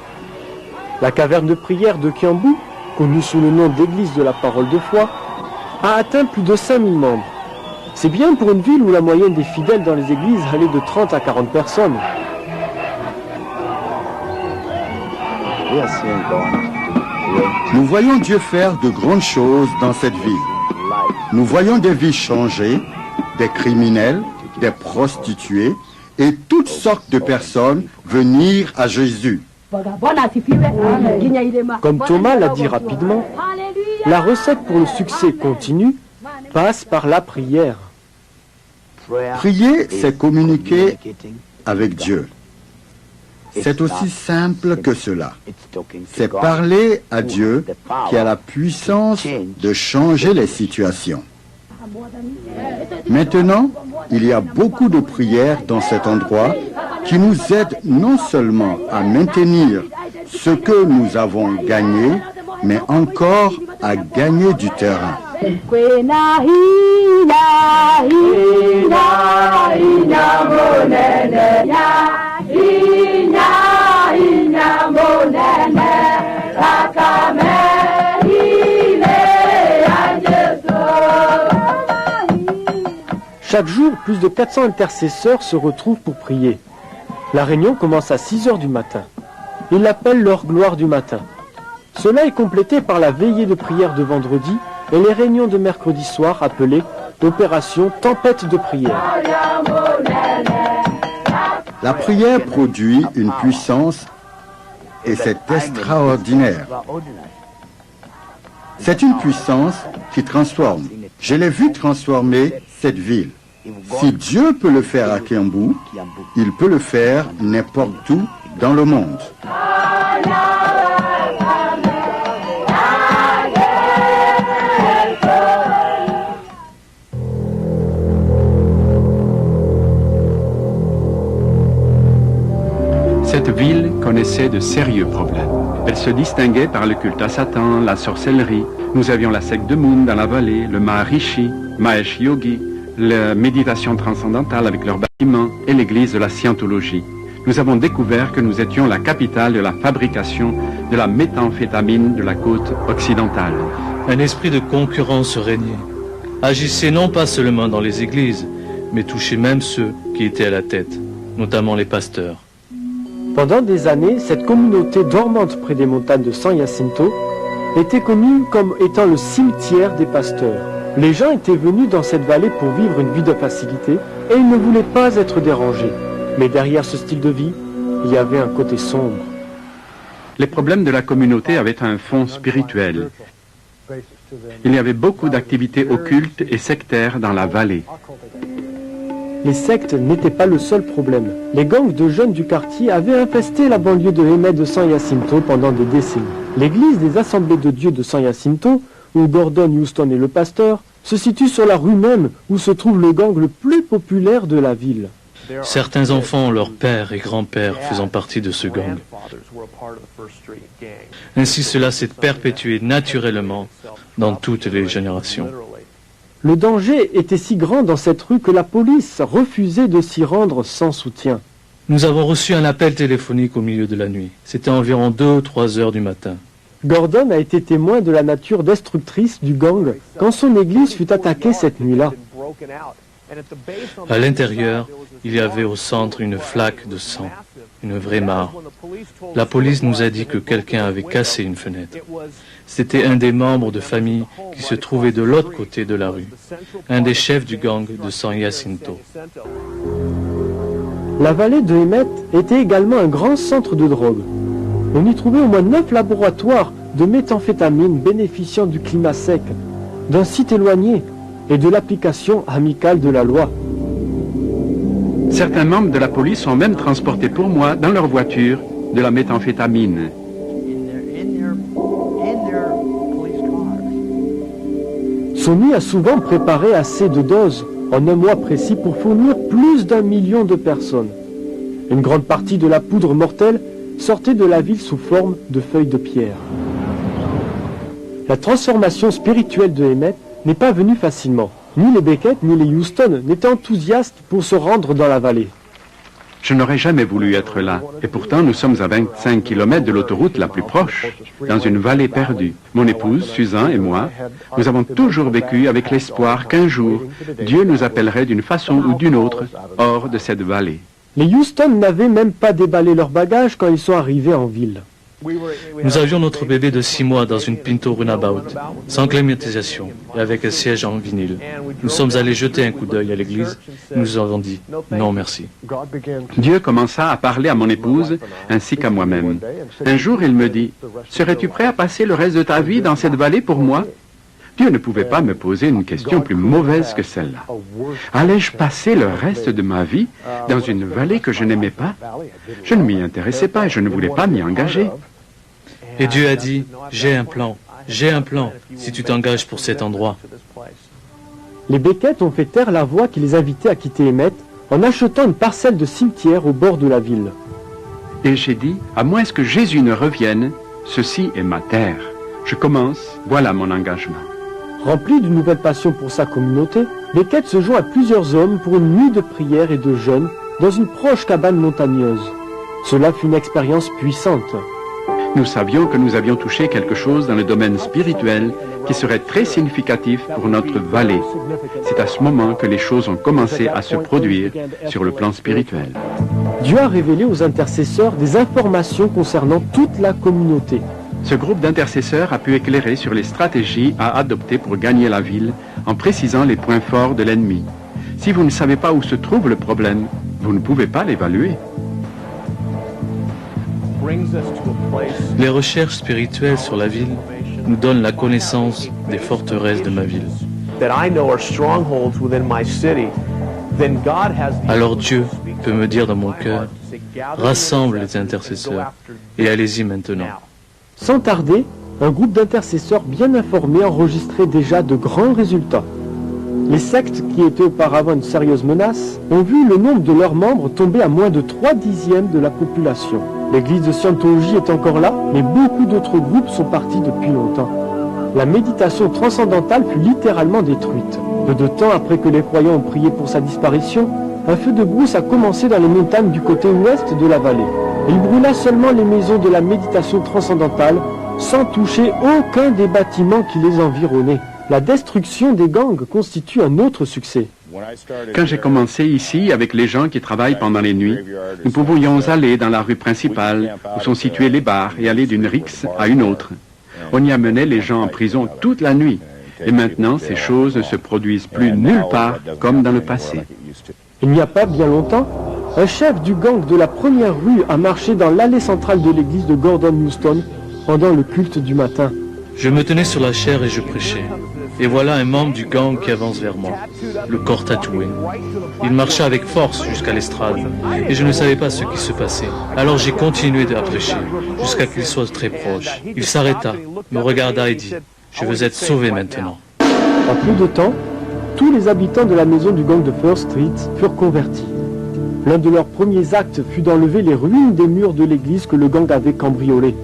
[SPEAKER 1] La caverne de prière de Kiambu, connue sous le nom d'église de la parole de foi, a atteint plus de 5000 membres. C'est bien pour une ville où la moyenne des fidèles dans les églises allait de 30 à 40 personnes.
[SPEAKER 11] Nous voyons Dieu faire de grandes choses dans cette ville. Nous voyons des vies changées, des criminels, des prostituées et toutes sortes de personnes venir à Jésus.
[SPEAKER 1] Comme Thomas l'a dit rapidement, la recette pour le succès continu passe par la prière.
[SPEAKER 11] Prier, c'est communiquer avec Dieu. C'est aussi simple que cela. C'est parler à Dieu qui a la puissance de changer les situations. Maintenant, il y a beaucoup de prières dans cet endroit qui nous aident non seulement à maintenir ce que nous avons gagné, mais encore à gagner du terrain.
[SPEAKER 1] Chaque jour, plus de 400 intercesseurs se retrouvent pour prier. La réunion commence à 6 heures du matin. Ils l'appellent leur gloire du matin. Cela est complété par la veillée de prière de vendredi et les réunions de mercredi soir appelées opération tempête de prière.
[SPEAKER 11] La prière produit une puissance et c'est extraordinaire. C'est une puissance qui transforme. Je l'ai vu transformer cette ville. Si Dieu peut le faire à Kiambu, il peut le faire n'importe où dans le monde.
[SPEAKER 2] Cette ville connaissait de sérieux problèmes. Elle se distinguait par le culte à Satan, la sorcellerie. Nous avions la secte de Moon dans la vallée, le Maharishi, Mahesh Yogi, la méditation transcendantale avec leurs bâtiments et l'église de la scientologie. Nous avons découvert que nous étions la capitale de la fabrication de la méthamphétamine de la côte occidentale.
[SPEAKER 5] Un esprit de concurrence régnait. Agissait non pas seulement dans les églises, mais touchait même ceux qui étaient à la tête, notamment les pasteurs.
[SPEAKER 1] Pendant des années, cette communauté dormante près des montagnes de San Jacinto était connue comme étant le cimetière des pasteurs. Les gens étaient venus dans cette vallée pour vivre une vie de facilité et ils ne voulaient pas être dérangés. Mais derrière ce style de vie, il y avait un côté sombre.
[SPEAKER 2] Les problèmes de la communauté avaient un fond spirituel. Il y avait beaucoup d'activités occultes et sectaires dans la vallée.
[SPEAKER 1] Les sectes n'étaient pas le seul problème. Les gangs de jeunes du quartier avaient infesté la banlieue de Hemet de San Jacinto pendant des décennies. L'église des Assemblées de Dieu de San Jacinto, où Gordon Houston est le pasteur, se situe sur la rue même où se trouve le gang le plus populaire de la ville.
[SPEAKER 5] Certains enfants ont leur père et grand-père faisant partie de ce gang. Ainsi cela s'est perpétué naturellement dans toutes les générations.
[SPEAKER 1] Le danger était si grand dans cette rue que la police refusait de s'y rendre sans soutien.
[SPEAKER 5] Nous avons reçu un appel téléphonique au milieu de la nuit. C'était environ 2 ou 3 heures du matin.
[SPEAKER 1] Gordon a été témoin de la nature destructrice du gang quand son église fut attaquée cette nuit-là.
[SPEAKER 5] À l'intérieur, il y avait au centre une flaque de sang, une vraie mare. La police nous a dit que quelqu'un avait cassé une fenêtre. C'était un des membres de famille qui se trouvait de l'autre côté de la rue, un des chefs du gang de San Jacinto.
[SPEAKER 1] La vallée de Hemet était également un grand centre de drogue. On y trouvait au moins 9 laboratoires de méthamphétamine bénéficiant du climat sec, d'un site éloigné et de l'application amicale de la loi.
[SPEAKER 2] Certains membres de la police ont même transporté pour moi, dans leur voiture, de la méthamphétamine.
[SPEAKER 1] Sony a souvent préparé assez de doses en un mois précis pour fournir plus d'1 million de personnes. Une grande partie de la poudre mortelle sortait de la ville sous forme de feuilles de pierre. La transformation spirituelle de Hemet n'est pas venue facilement. Ni les Beckett ni les Houston n'étaient enthousiastes pour se rendre dans la vallée.
[SPEAKER 2] Je n'aurais jamais voulu être là. Et pourtant, nous sommes à 25 km de l'autoroute la plus proche, dans une vallée perdue. Mon épouse, Susan et moi, nous avons toujours vécu avec l'espoir qu'un jour, Dieu nous appellerait d'une façon ou d'une autre hors de cette vallée.
[SPEAKER 1] Les Houston n'avaient même pas déballé leurs bagages quand ils sont arrivés en ville.
[SPEAKER 5] Nous avions notre bébé de 6 mois dans une Pinto Runabout, sans climatisation et avec un siège en vinyle. Nous sommes allés jeter un coup d'œil à l'église et nous avons dit non merci.
[SPEAKER 2] Dieu commença à parler à mon épouse ainsi qu'à moi-même. Un jour, il me dit, « Serais-tu prêt à passer le reste de ta vie dans cette vallée pour moi ?» Dieu ne pouvait pas me poser une question plus mauvaise que celle-là. Allais-je passer le reste de ma vie dans une vallée que je n'aimais pas? Je ne m'y intéressais pas et je ne voulais pas m'y engager.
[SPEAKER 5] Et Dieu a dit, j'ai un plan si tu t'engages pour cet endroit.
[SPEAKER 1] Les Beckett ont fait taire la voix qui les invitait à quitter Hemet en achetant une parcelle de cimetière au bord de la ville.
[SPEAKER 2] Et j'ai dit, à moins que Jésus ne revienne, ceci est ma terre. Je commence, voilà mon engagement.
[SPEAKER 1] Rempli d'une nouvelle passion pour sa communauté, Beckett se joint à plusieurs hommes pour une nuit de prière et de jeûne dans une proche cabane montagneuse. Cela fut une expérience puissante.
[SPEAKER 2] Nous savions que nous avions touché quelque chose dans le domaine spirituel qui serait très significatif pour notre vallée. C'est à ce moment que les choses ont commencé à se produire sur le plan spirituel.
[SPEAKER 1] Dieu a révélé aux intercesseurs des informations concernant toute la communauté.
[SPEAKER 2] Ce groupe d'intercesseurs a pu éclairer sur les stratégies à adopter pour gagner la ville en précisant les points forts de l'ennemi. Si vous ne savez pas où se trouve le problème, vous ne pouvez pas l'évaluer.
[SPEAKER 5] Les recherches spirituelles sur la ville nous donnent la connaissance des forteresses de ma ville. Alors Dieu peut me dire dans mon cœur, rassemble les intercesseurs et allez-y maintenant.
[SPEAKER 1] Sans tarder, un groupe d'intercesseurs bien informés enregistrait déjà de grands résultats. Les sectes qui étaient auparavant une sérieuse menace ont vu le nombre de leurs membres tomber à moins de 3/10 de la population. L'église de Scientologie est encore là, mais beaucoup d'autres groupes sont partis depuis longtemps. La méditation transcendantale fut littéralement détruite. Peu de temps après que les croyants ont prié pour sa disparition, un feu de brousse a commencé dans les montagnes du côté ouest de la vallée. Il brûla seulement les maisons de la méditation transcendantale, sans toucher aucun des bâtiments qui les environnaient. La destruction des gangs constitue un autre succès.
[SPEAKER 2] Quand j'ai commencé ici avec les gens qui travaillent pendant les nuits, nous pouvions aller dans la rue principale où sont situés les bars et aller d'une rixe à une autre. On y amenait les gens en prison toute la nuit. Et maintenant, ces choses ne se produisent plus nulle part comme dans le passé.
[SPEAKER 1] Il n'y a pas bien longtemps, un chef du gang de la première rue a marché dans l'allée centrale de l'église de Gordon Houston pendant le culte du matin.
[SPEAKER 5] Je me tenais sur la chaire et je prêchais. Et voilà un membre du gang qui avance vers moi, le corps tatoué. Il marcha avec force jusqu'à l'estrade, et je ne savais pas ce qui se passait. Alors j'ai continué à prêcher, jusqu'à qu'il soit très proche. Il s'arrêta, me regarda et dit, « Je veux être sauvé maintenant. »
[SPEAKER 1] En peu de temps, tous les habitants de la maison du gang de First Street furent convertis. L'un de leurs premiers actes fut d'enlever les ruines des murs de l'église que le gang avait cambriolées.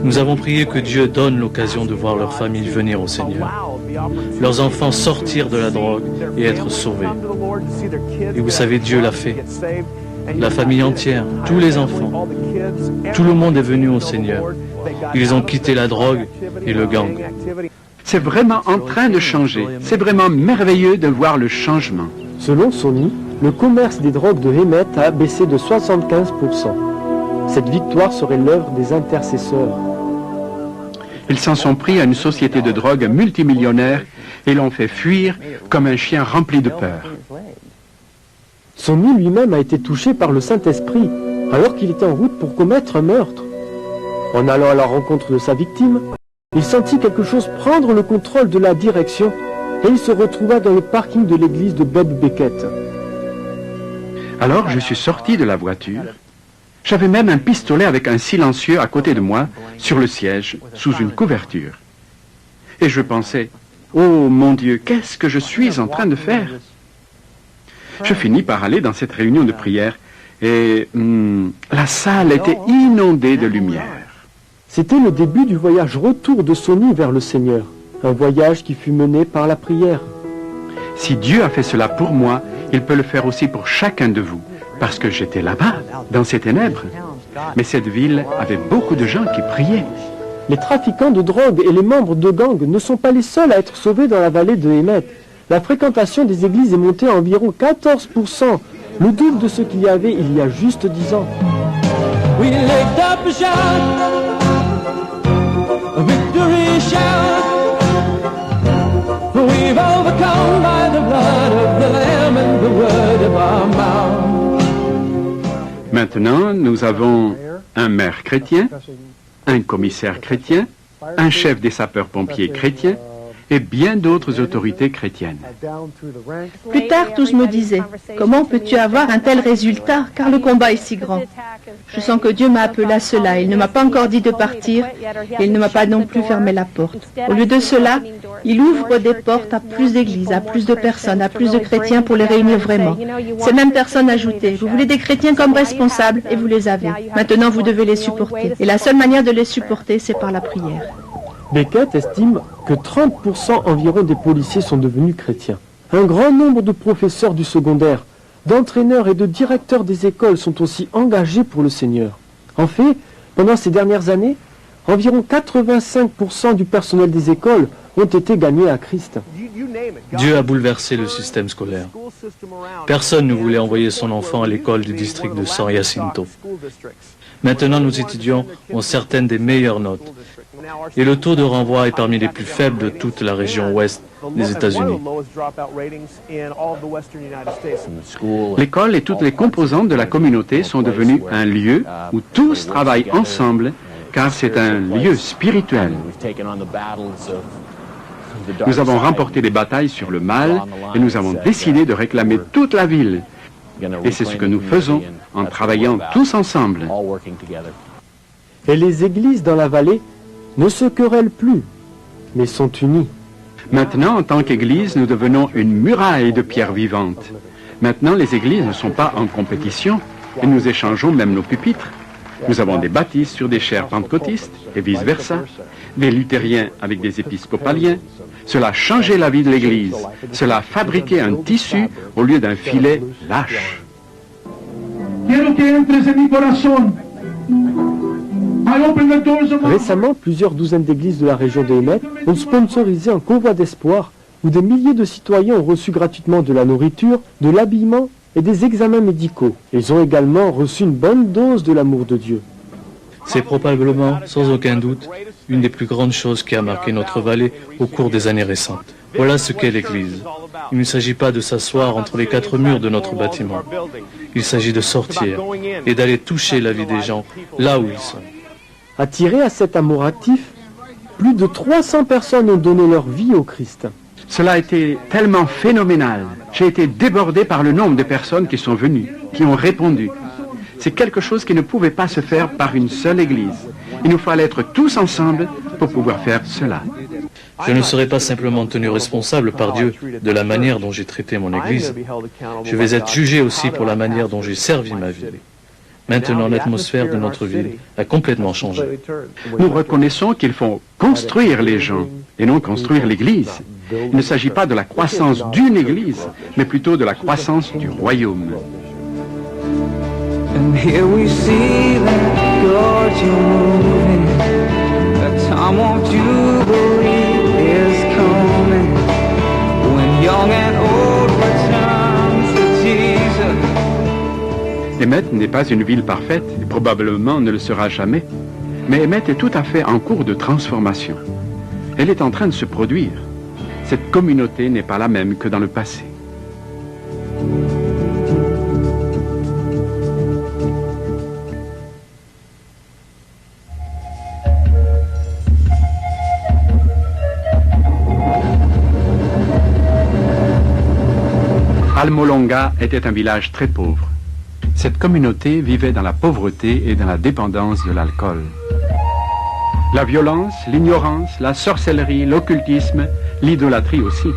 [SPEAKER 5] Nous avons prié que Dieu donne l'occasion de voir leur famille venir au Seigneur, leurs enfants sortir de la drogue et être sauvés. Et vous savez, Dieu l'a fait. La famille entière, tous les enfants, tout le monde est venu au Seigneur. Ils ont quitté la drogue et le gang.
[SPEAKER 2] C'est vraiment en train de changer. C'est vraiment merveilleux de voir le changement.
[SPEAKER 1] Selon Sony, le commerce des drogues de Hemet a baissé de 75%. Cette victoire serait l'œuvre des intercesseurs.
[SPEAKER 2] Ils s'en sont pris à une société de drogue multimillionnaire et l'ont fait fuir comme un chien rempli de peur.
[SPEAKER 1] Sony lui-même a été touché par le Saint-Esprit alors qu'il était en route pour commettre un meurtre. En allant à la rencontre de sa victime, il sentit quelque chose prendre le contrôle de la direction et il se retrouva dans le parking de l'église de Bob Beckett.
[SPEAKER 2] Alors je suis sorti de la voiture. J'avais même un pistolet avec un silencieux à côté de moi, sur le siège, sous une couverture. Et je pensais, oh mon Dieu, qu'est-ce que je suis en train de faire? Je finis par aller dans cette réunion de prière et la salle était inondée de lumière.
[SPEAKER 1] C'était le début du voyage retour de Sony vers le Seigneur, un voyage qui fut mené par la prière.
[SPEAKER 2] Si Dieu a fait cela pour moi, il peut le faire aussi pour chacun de vous. Parce que j'étais là-bas, dans ces ténèbres. Mais cette ville avait beaucoup de gens qui priaient.
[SPEAKER 1] Les trafiquants de drogue et les membres de gangs ne sont pas les seuls à être sauvés dans la vallée de Hemet. La fréquentation des églises est montée à environ 14%, le double de ce qu'il y avait il y a juste 10 ans.
[SPEAKER 7] We lift up a shout, a victory shout. We've overcome by the blood of the Lamb and the word of our mouth.
[SPEAKER 2] Maintenant, nous avons un maire chrétien, un commissaire chrétien, un chef des sapeurs-pompiers chrétiens et bien d'autres autorités chrétiennes.
[SPEAKER 4] Plus tard, tous me disaient, comment peux-tu avoir un tel résultat, car le combat est si grand. Je sens que Dieu m'a appelé à cela. Il ne m'a pas encore dit de partir et il ne m'a pas non plus fermé la porte. Au lieu de cela, il ouvre des portes à plus d'églises, à plus de personnes, à plus de chrétiens pour les réunir vraiment. Ces mêmes personnes ajoutaient, vous voulez des chrétiens comme responsables et vous les avez. Maintenant, vous devez les supporter. Et la seule manière de les supporter, c'est par la prière.
[SPEAKER 1] Beckett estime que 30% environ des policiers sont devenus chrétiens. Un grand nombre de professeurs du secondaire, d'entraîneurs et de directeurs des écoles sont aussi engagés pour le Seigneur. En fait, pendant ces dernières années, environ 85% du personnel des écoles ont été gagnés à Christ.
[SPEAKER 5] Dieu a bouleversé le système scolaire. Personne ne voulait envoyer son enfant à l'école du district de San Jacinto. Maintenant, nos étudiants ont certaines des meilleures notes. et le taux de renvoi est parmi les plus faibles de toute la région ouest des États-Unis.
[SPEAKER 2] L'école et toutes les composantes de la communauté sont devenues un lieu où tous travaillent ensemble, car c'est un lieu spirituel. Nous avons remporté les batailles sur le mal et nous avons décidé de réclamer toute la ville. Et c'est ce que nous faisons en travaillant tous ensemble.
[SPEAKER 1] Et les églises dans la vallée ne se querellent plus, mais sont unies.
[SPEAKER 2] Maintenant, en tant qu'Église, nous devenons une muraille de pierres vivantes. Maintenant, les églises ne sont pas en compétition et nous échangeons même nos pupitres. Nous avons des baptistes sur des chaires pentecôtistes et vice-versa, des luthériens avec des épiscopaliens. Cela a changé la vie de l'Église. Cela a fabriqué un tissu au lieu d'un filet lâche.
[SPEAKER 1] Récemment, plusieurs douzaines d'églises de la région de Hemet ont sponsorisé un convoi d'espoir où des milliers de citoyens ont reçu gratuitement de la nourriture, de l'habillement et des examens médicaux. Ils ont également reçu une bonne dose de l'amour de Dieu.
[SPEAKER 5] C'est probablement, sans aucun doute, une des plus grandes choses qui a marqué notre vallée au cours des années récentes. Voilà ce qu'est l'Église. Il ne s'agit pas de s'asseoir entre les quatre murs de notre bâtiment. Il s'agit de sortir et d'aller toucher la vie des gens là où ils sont.
[SPEAKER 1] Attirés à cet amour actif, plus de 300 personnes ont donné leur vie au Christ.
[SPEAKER 2] Cela a été tellement phénoménal. J'ai été débordé par le nombre de personnes qui sont venues, qui ont répondu. C'est quelque chose qui ne pouvait pas se faire par une seule église. Il nous fallait être tous ensemble pour pouvoir faire cela.
[SPEAKER 5] Je ne serai pas simplement tenu responsable par Dieu de la manière dont j'ai traité mon église. Je vais être jugé aussi pour la manière dont j'ai servi ma vie. Maintenant, l'atmosphère de notre ville a complètement changé.
[SPEAKER 2] Nous reconnaissons qu'il faut construire les gens et non construire l'église. Il ne s'agit pas de la croissance d'une église, mais plutôt de la croissance du royaume.
[SPEAKER 7] And here we see that God you're moving. The time of Jubilee is coming. When young and old return to Jesus.
[SPEAKER 2] Hemet n'est pas une ville parfaite, et probablement ne le sera jamais. Mais Hemet est tout à fait en cours de transformation. Elle est en train de se produire. Cette communauté n'est pas la même que dans le passé. Almolonga était un village très pauvre. Cette communauté vivait dans la pauvreté et dans la dépendance de l'alcool. La violence, l'ignorance, la sorcellerie, l'occultisme, l'idolâtrie aussi.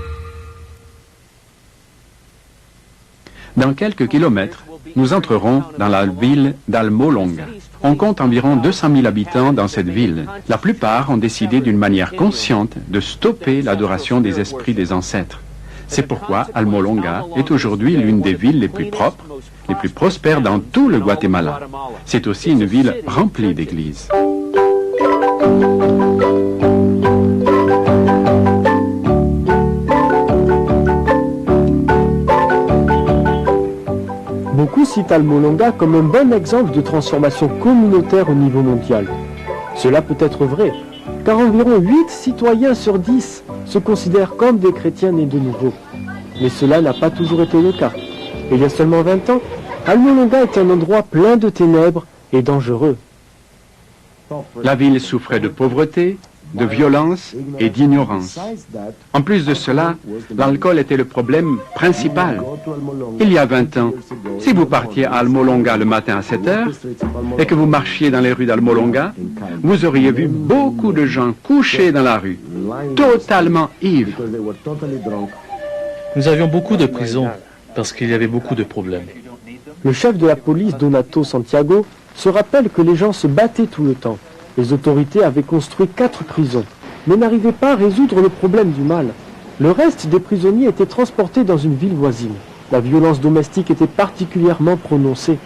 [SPEAKER 2] Dans quelques kilomètres, nous entrerons dans la ville d'Almolonga. On compte environ 200 000 habitants dans cette ville. La plupart ont décidé d'une manière consciente de stopper l'adoration des esprits des ancêtres. C'est pourquoi Almolonga est aujourd'hui l'une des villes les plus propres, les plus prospères dans tout le Guatemala. C'est aussi une ville remplie d'églises.
[SPEAKER 1] Beaucoup citent Almolonga comme un bon exemple de transformation communautaire au niveau mondial. Cela peut être vrai, car environ 8 citoyens sur 10 se considèrent comme des chrétiens nés de nouveau. Mais cela n'a pas toujours été le cas. Il y a seulement 20 ans, Almolonga était un endroit plein de ténèbres et dangereux.
[SPEAKER 2] La ville souffrait de pauvreté, de violence et d'ignorance. En plus de cela, l'alcool était le problème principal. Il y a 20 ans, si vous partiez à Almolonga le matin à 7 heures et que vous marchiez dans les rues d'Almolonga, vous auriez vu beaucoup de gens couchés dans la rue, totalement ivres.
[SPEAKER 5] Nous avions beaucoup de prisons parce qu'il y avait beaucoup de problèmes.
[SPEAKER 1] Le chef de la police, Donato Santiago, se rappelle que les gens se battaient tout le temps. Les autorités avaient construit 4 prisons, mais n'arrivaient pas à résoudre le problème du mal. Le reste des prisonniers étaient transportés dans une ville voisine. La violence domestique était particulièrement prononcée.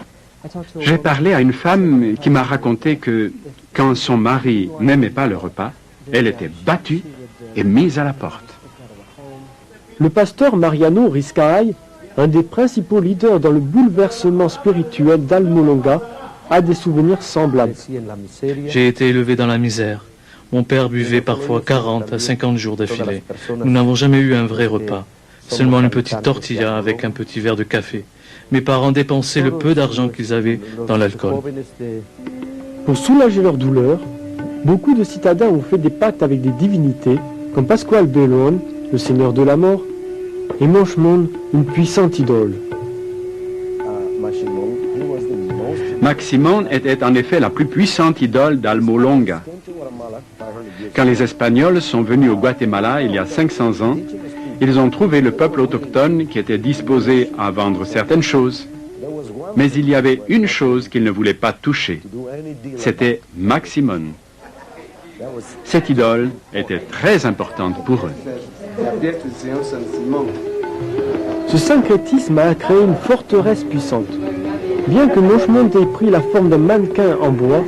[SPEAKER 2] J'ai parlé à une femme qui m'a raconté que quand son mari n'aimait pas le repas, elle était battue et mise à la porte.
[SPEAKER 1] Le pasteur Mariano Riscaay, un des principaux leaders dans le bouleversement spirituel d'Almolonga, a des souvenirs semblables.
[SPEAKER 5] J'ai été élevé dans la misère. Mon père buvait parfois 40 à 50 jours d'affilée. Nous n'avons jamais eu un vrai repas, seulement une petite tortilla avec un petit verre de café. Mes parents dépensaient le peu d'argent qu'ils avaient dans l'alcool.
[SPEAKER 1] Pour soulager leur douleur, beaucoup de citadins ont fait des pactes avec des divinités, comme Pascual Bellone, le seigneur de la mort, et Moshmon, une puissante idole.
[SPEAKER 2] Maximon était en effet la plus puissante idole d'Almolonga. Quand les Espagnols sont venus au Guatemala il y a 500 ans, ils ont trouvé le peuple autochtone qui était disposé à vendre certaines choses. Mais il y avait une chose qu'ils ne voulaient pas toucher. C'était Maximon. Cette idole était très importante pour eux.
[SPEAKER 1] Ce syncrétisme a créé une forteresse puissante. Bien que Moshmon ait pris la forme d'un mannequin en bois,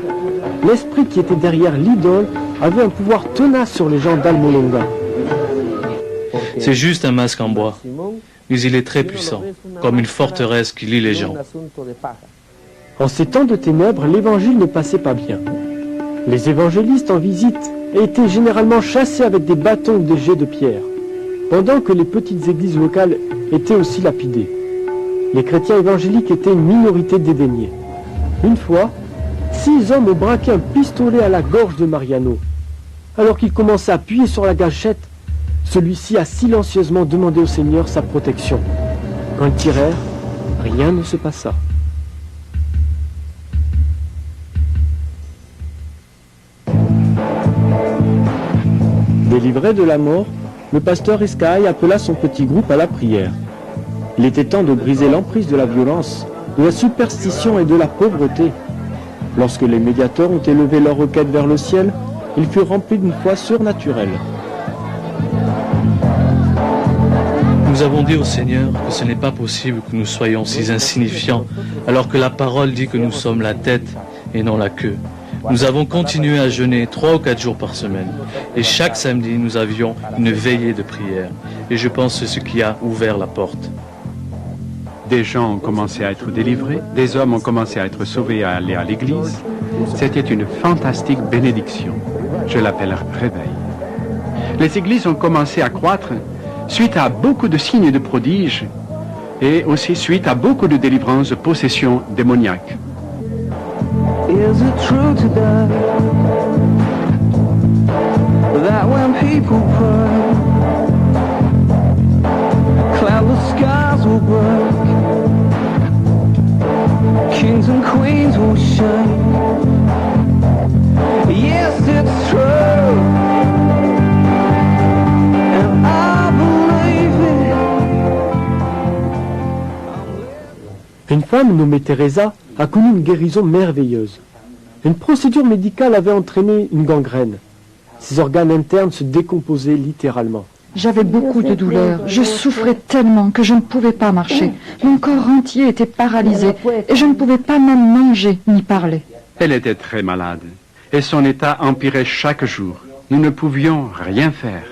[SPEAKER 1] l'esprit qui était derrière l'idole avait un pouvoir tenace sur les gens d'Almolonga.
[SPEAKER 5] C'est juste un masque en bois, mais il est très puissant, comme une forteresse qui lie les gens.
[SPEAKER 1] En ces temps de ténèbres, l'évangile ne passait pas bien. Les évangélistes en visite étaient généralement chassés avec des bâtons ou des jets de pierre, pendant que les petites églises locales étaient aussi lapidées. Les chrétiens évangéliques étaient une minorité dédaignée. Une fois, 6 hommes ont braqué un pistolet à la gorge de Mariano. Alors qu'il commençait à appuyer sur la gâchette, celui-ci a silencieusement demandé au Seigneur sa protection. Quand ils tirèrent, rien ne se passa. Délivré de la mort, le pasteur Iscaï appela son petit groupe à la prière. Il était temps de briser l'emprise de la violence, de la superstition et de la pauvreté. Lorsque les médiateurs ont élevé leur requête vers le ciel, ils furent remplis d'une foi surnaturelle.
[SPEAKER 5] Nous avons dit au Seigneur que ce n'est pas possible que nous soyons si insignifiants, alors que la parole dit que nous sommes la tête et non la queue. Nous avons continué à jeûner 3 ou 4 jours par semaine. Et chaque samedi, nous avions une veillée de prière. Et je pense que c'est ce qui a ouvert la porte.
[SPEAKER 2] Des gens ont commencé à être délivrés, des hommes ont commencé à être sauvés et à aller à l'église. C'était une fantastique bénédiction. Je l'appelle réveil. Les églises ont commencé à croître suite à beaucoup de signes de prodiges et aussi suite à beaucoup de délivrances de possessions démoniaques.
[SPEAKER 7] Is it true today that when people pray, cloudless skies will break, kings and queens will shake? Yes, it's true, and I believe it.
[SPEAKER 1] Une femme nommée Teresa a connu une guérison merveilleuse. Une procédure médicale avait entraîné une gangrène. Ses organes internes se décomposaient littéralement.
[SPEAKER 3] J'avais beaucoup de douleurs. Je souffrais tellement que je ne pouvais pas marcher. Mon corps entier était paralysé et je ne pouvais pas même manger ni parler.
[SPEAKER 2] Elle était très malade et son état empirait chaque jour. Nous ne pouvions rien faire.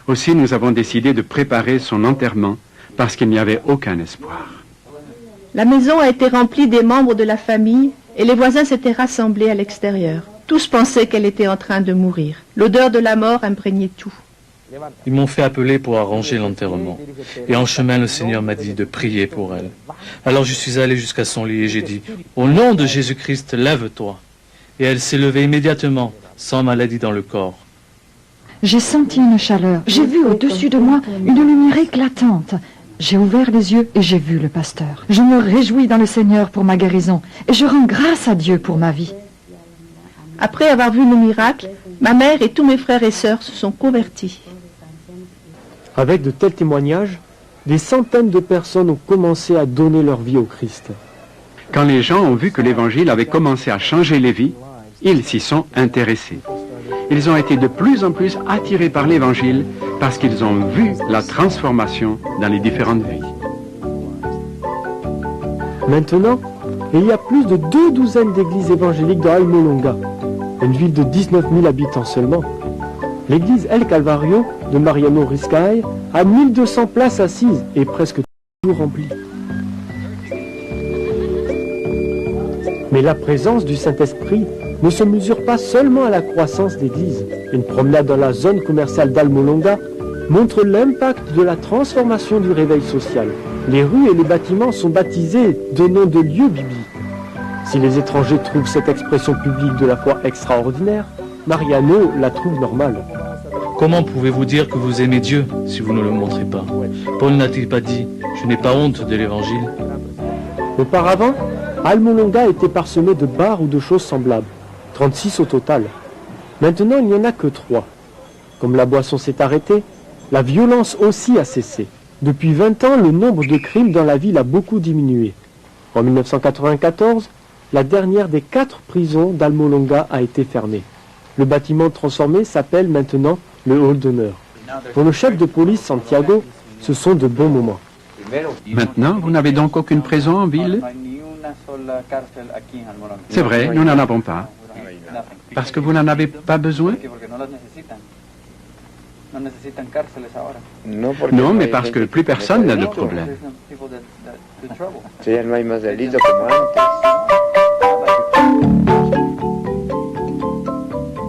[SPEAKER 2] Aussi, nous avons décidé de préparer son enterrement parce qu'il n'y avait aucun espoir.
[SPEAKER 4] La maison a été remplie des membres de la famille et les voisins s'étaient rassemblés à l'extérieur. Tous pensaient qu'elle était en train de mourir. L'odeur de la mort imprégnait tout.
[SPEAKER 5] Ils m'ont fait appeler pour arranger l'enterrement. Et en chemin, le Seigneur m'a dit de prier pour elle. Alors je suis allé jusqu'à son lit et j'ai dit, « Au nom de Jésus-Christ, lève-toi ». Et elle s'est levée immédiatement, sans maladie dans le corps.
[SPEAKER 3] J'ai senti une chaleur. J'ai vu au-dessus de moi une lumière éclatante. J'ai ouvert les yeux et j'ai vu le pasteur. Je me réjouis dans le Seigneur pour ma guérison et je rends grâce à Dieu pour ma vie.
[SPEAKER 4] Après avoir vu le miracle, ma mère et tous mes frères et sœurs se sont convertis.
[SPEAKER 1] Avec de tels témoignages, des centaines de personnes ont commencé à donner leur vie au Christ.
[SPEAKER 2] Quand les gens ont vu que l'Évangile avait commencé à changer les vies, ils s'y sont intéressés. Ils ont été de plus en plus attirés par l'Évangile parce qu'ils ont vu la transformation dans les différentes vies.
[SPEAKER 1] Maintenant, il y a plus de 2 d'églises évangéliques dans Almolonga, une ville de 19 000 habitants seulement. L'église El Calvario de Mariano Riscaï a 1200 places assises et presque toujours remplies. Mais la présence du Saint-Esprit ne se mesure pas seulement à la croissance d'églises. Une promenade dans la zone commerciale d'Almolonga montre l'impact de la transformation du réveil social. Les rues et les bâtiments sont baptisés de noms de lieux bibliques. Si les étrangers trouvent cette expression publique de la foi extraordinaire, Mariano la trouve normale.
[SPEAKER 5] Comment pouvez-vous dire que vous aimez Dieu si vous ne le montrez pas? Paul n'a-t-il pas dit « Je n'ai pas honte de l'Évangile »
[SPEAKER 1] Auparavant, Almolonga était parsemé de bars ou de choses semblables, 36 au total. Maintenant, il n'y en a que 3. Comme la boisson s'est arrêtée, la violence aussi a cessé. Depuis 20 ans, le nombre de crimes dans la ville a beaucoup diminué. En 1994, la dernière des 4 prisons d'Almolonga a été fermée. Le bâtiment transformé s'appelle maintenant le hall d'honneur. Pour le chef de police Santiago, ce sont de bons moments.
[SPEAKER 2] Maintenant, vous n'avez donc aucune prison en ville? C'est vrai, nous n'en avons pas. Parce que vous n'en avez pas besoin? Non, mais parce que plus personne n'a de problème.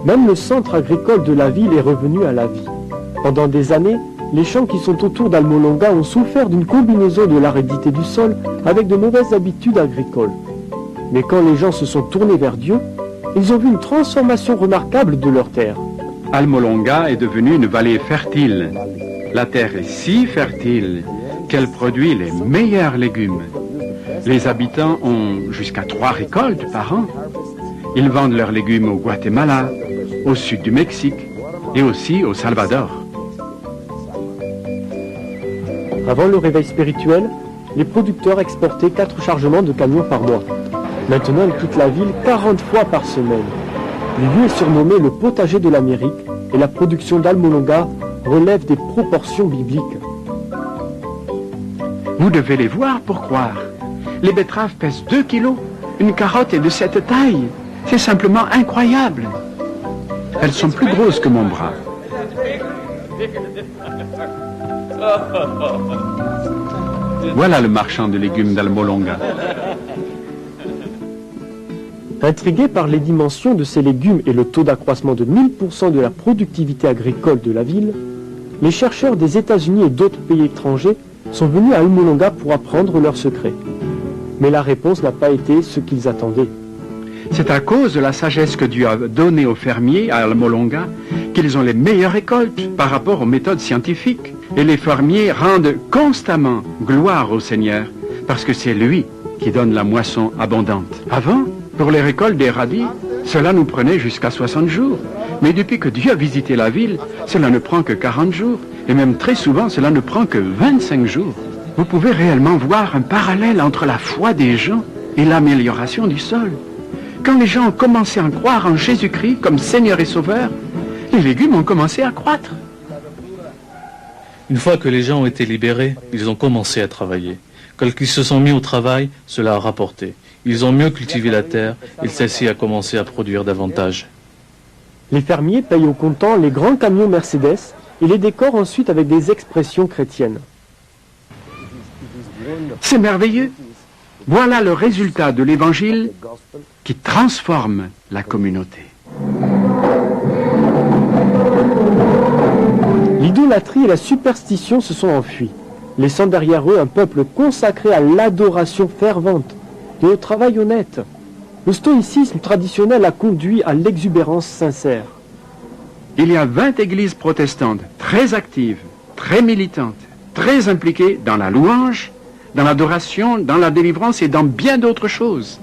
[SPEAKER 1] Même le centre agricole de la ville est revenu à la vie. Pendant des années, les champs qui sont autour d'Almolonga ont souffert d'une combinaison de l'aridité du sol avec de mauvaises habitudes agricoles. Mais quand les gens se sont tournés vers Dieu, ils ont vu une transformation remarquable de leurs terres.
[SPEAKER 2] Almolonga est devenue une vallée fertile. La terre est si fertile qu'elle produit les meilleurs légumes. Les habitants ont jusqu'à 3 récoltes par an. Ils vendent leurs légumes au Guatemala, au sud du Mexique et aussi au Salvador.
[SPEAKER 1] Avant le réveil spirituel, les producteurs exportaient 4 chargements de camions par mois. Maintenant, ils quittent la ville 40 fois par semaine. Le lieu est surnommé le potager de l'Amérique et la production d'Almolonga relève des proportions bibliques.
[SPEAKER 2] Vous devez les voir pour croire. Les betteraves pèsent 2 kilos. Une carotte est de cette taille. C'est simplement incroyable. Elles sont plus grosses que mon bras. Voilà le marchand de légumes d'Almolonga.
[SPEAKER 1] Intrigués par les dimensions de ces légumes et le taux d'accroissement de 1000% de la productivité agricole de la ville, les chercheurs des États-Unis et d'autres pays étrangers sont venus à Almolonga pour apprendre leurs secrets. Mais la réponse n'a pas été ce qu'ils attendaient.
[SPEAKER 2] C'est à cause de la sagesse que Dieu a donnée aux fermiers à Almolonga qu'ils ont les meilleures récoltes par rapport aux méthodes scientifiques. Et les fermiers rendent constamment gloire au Seigneur parce que c'est lui qui donne la moisson abondante. Avant, pour les récoltes des radis, cela nous prenait jusqu'à 60 jours. Mais depuis que Dieu a visité la ville, cela ne prend que 40 jours. Et même très souvent, cela ne prend que 25 jours. Vous pouvez réellement voir un parallèle entre la foi des gens et l'amélioration du sol. Quand les gens ont commencé à croire en Jésus-Christ comme Seigneur et Sauveur, les légumes ont commencé à croître.
[SPEAKER 5] Une fois que les gens ont été libérés, ils ont commencé à travailler. Quand ils se sont mis au travail, cela a rapporté. Ils ont mieux cultivé la terre et celle-ci a commencé à produire davantage.
[SPEAKER 1] Les fermiers payent au comptant les grands camions Mercedes et les décorent ensuite avec des expressions chrétiennes.
[SPEAKER 2] C'est merveilleux. Voilà le résultat de l'Évangile qui transforme la communauté.
[SPEAKER 1] L'idolâtrie et la superstition se sont enfuis, laissant derrière eux un peuple consacré à l'adoration fervente et au travail honnête. Le stoïcisme traditionnel a conduit à l'exubérance sincère.
[SPEAKER 2] Il y a 20 églises protestantes très actives, très militantes, très impliquées dans la louange, dans l'adoration, dans la délivrance et dans bien d'autres choses.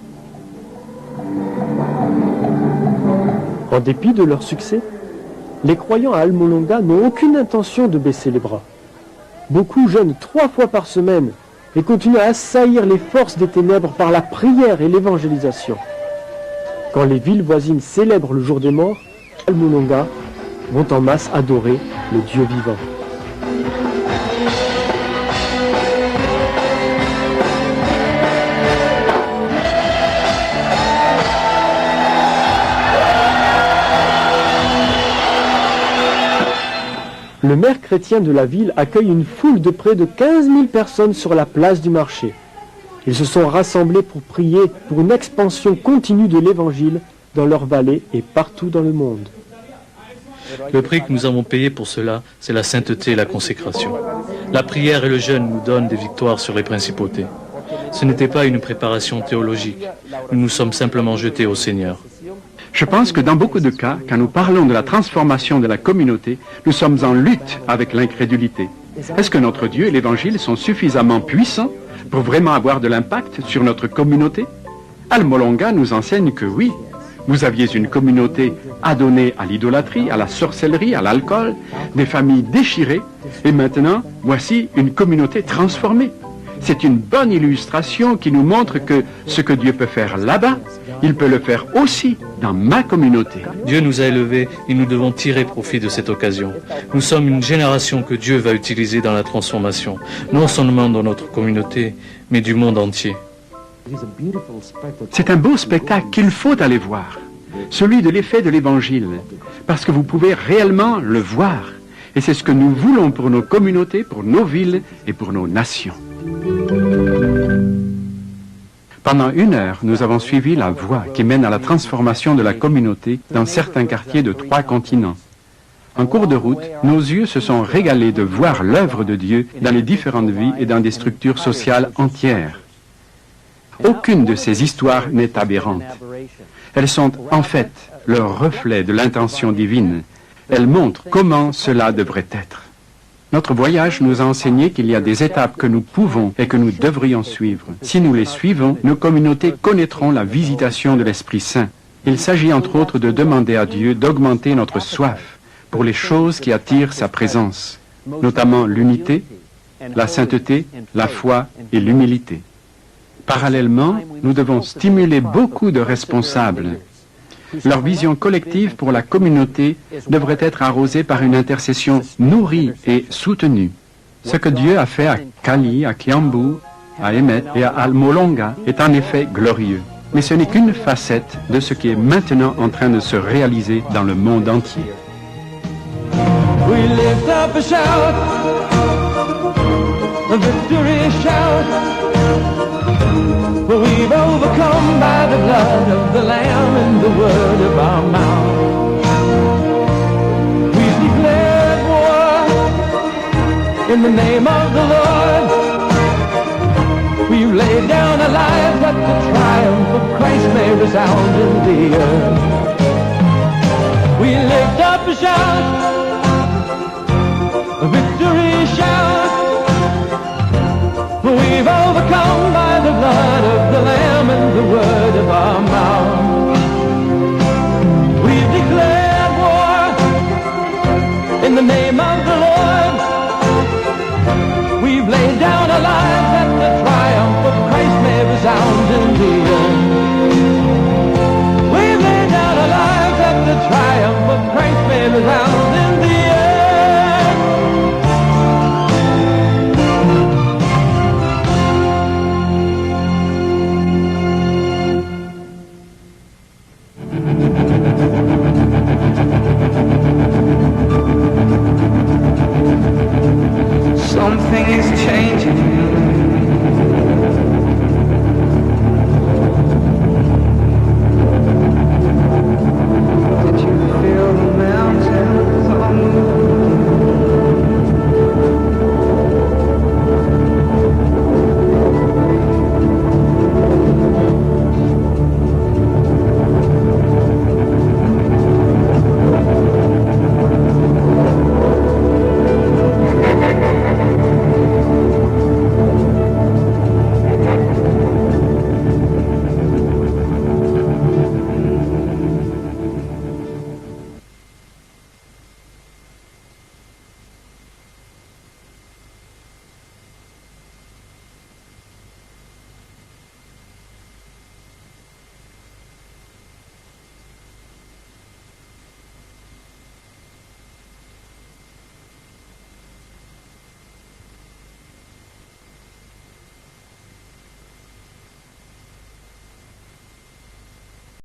[SPEAKER 1] En dépit de leur succès, les croyants à Almolonga n'ont aucune intention de baisser les bras. Beaucoup jeûnent 3 fois par semaine et continuent à assaillir les forces des ténèbres par la prière et l'évangélisation. Quand les villes voisines célèbrent le jour des morts, Almolonga vont en masse adorer le Dieu vivant. Le maire chrétien de la ville accueille une foule de près de 15 000 personnes sur la place du marché. Ils se sont rassemblés pour prier pour une expansion continue de l'Évangile dans leur vallée et partout dans le monde.
[SPEAKER 5] Le prix que nous avons payé pour cela, c'est la sainteté et la consécration. La prière et le jeûne nous donnent des victoires sur les principautés. Ce n'était pas une préparation théologique. Nous nous sommes simplement jetés au Seigneur.
[SPEAKER 2] Je pense que dans beaucoup de cas, quand nous parlons de la transformation de la communauté, nous sommes en lutte avec l'incrédulité. Est-ce que notre Dieu et l'Évangile sont suffisamment puissants pour vraiment avoir de l'impact sur notre communauté? Al-Molonga nous enseigne que oui. Vous aviez une communauté adonnée à l'idolâtrie, à la sorcellerie, à l'alcool, des familles déchirées, et maintenant, voici une communauté transformée. C'est une bonne illustration qui nous montre que ce que Dieu peut faire là-bas, il peut le faire aussi dans ma communauté.
[SPEAKER 5] Dieu nous a élevés et nous devons tirer profit de cette occasion. Nous sommes une génération que Dieu va utiliser dans la transformation, non seulement dans notre communauté, mais du monde entier.
[SPEAKER 2] C'est un beau spectacle qu'il faut aller voir, celui de l'effet de l'Évangile, parce que vous pouvez réellement le voir. Et c'est ce que nous voulons pour nos communautés, pour nos villes et pour nos nations. Pendant 1 heure, nous avons suivi la voie qui mène à la transformation de la communauté dans certains quartiers de 3 continents. En cours de route, nos yeux se sont régalés de voir l'œuvre de Dieu dans les différentes vies et dans des structures sociales entières. Aucune de ces histoires n'est aberrante. Elles sont en fait le reflet de l'intention divine. Elles montrent comment cela devrait être. Notre voyage nous a enseigné qu'il y a des étapes que nous pouvons et que nous devrions suivre. Si nous les suivons, nos communautés connaîtront la visitation de l'Esprit Saint. Il s'agit entre autres de demander à Dieu d'augmenter notre soif pour les choses qui attirent sa présence, notamment l'unité, la sainteté, la foi et l'humilité. Parallèlement, nous devons stimuler beaucoup de responsables. Leur vision collective pour la communauté devrait être arrosée par une intercession nourrie et soutenue. Ce que Dieu a fait à Kali, à Kiambu, à Emmet et à Al-Molonga est en effet glorieux. Mais ce n'est qu'une facette de ce qui est maintenant en train de se réaliser dans le monde entier.
[SPEAKER 7] We lift up a shout, a victory shout. For we've overcome by the blood of the Lamb and the word of our mouth. We've declared war in the name of the Lord. We've laid down our lives that the triumph of Christ may resound in the earth. We lift up a shout,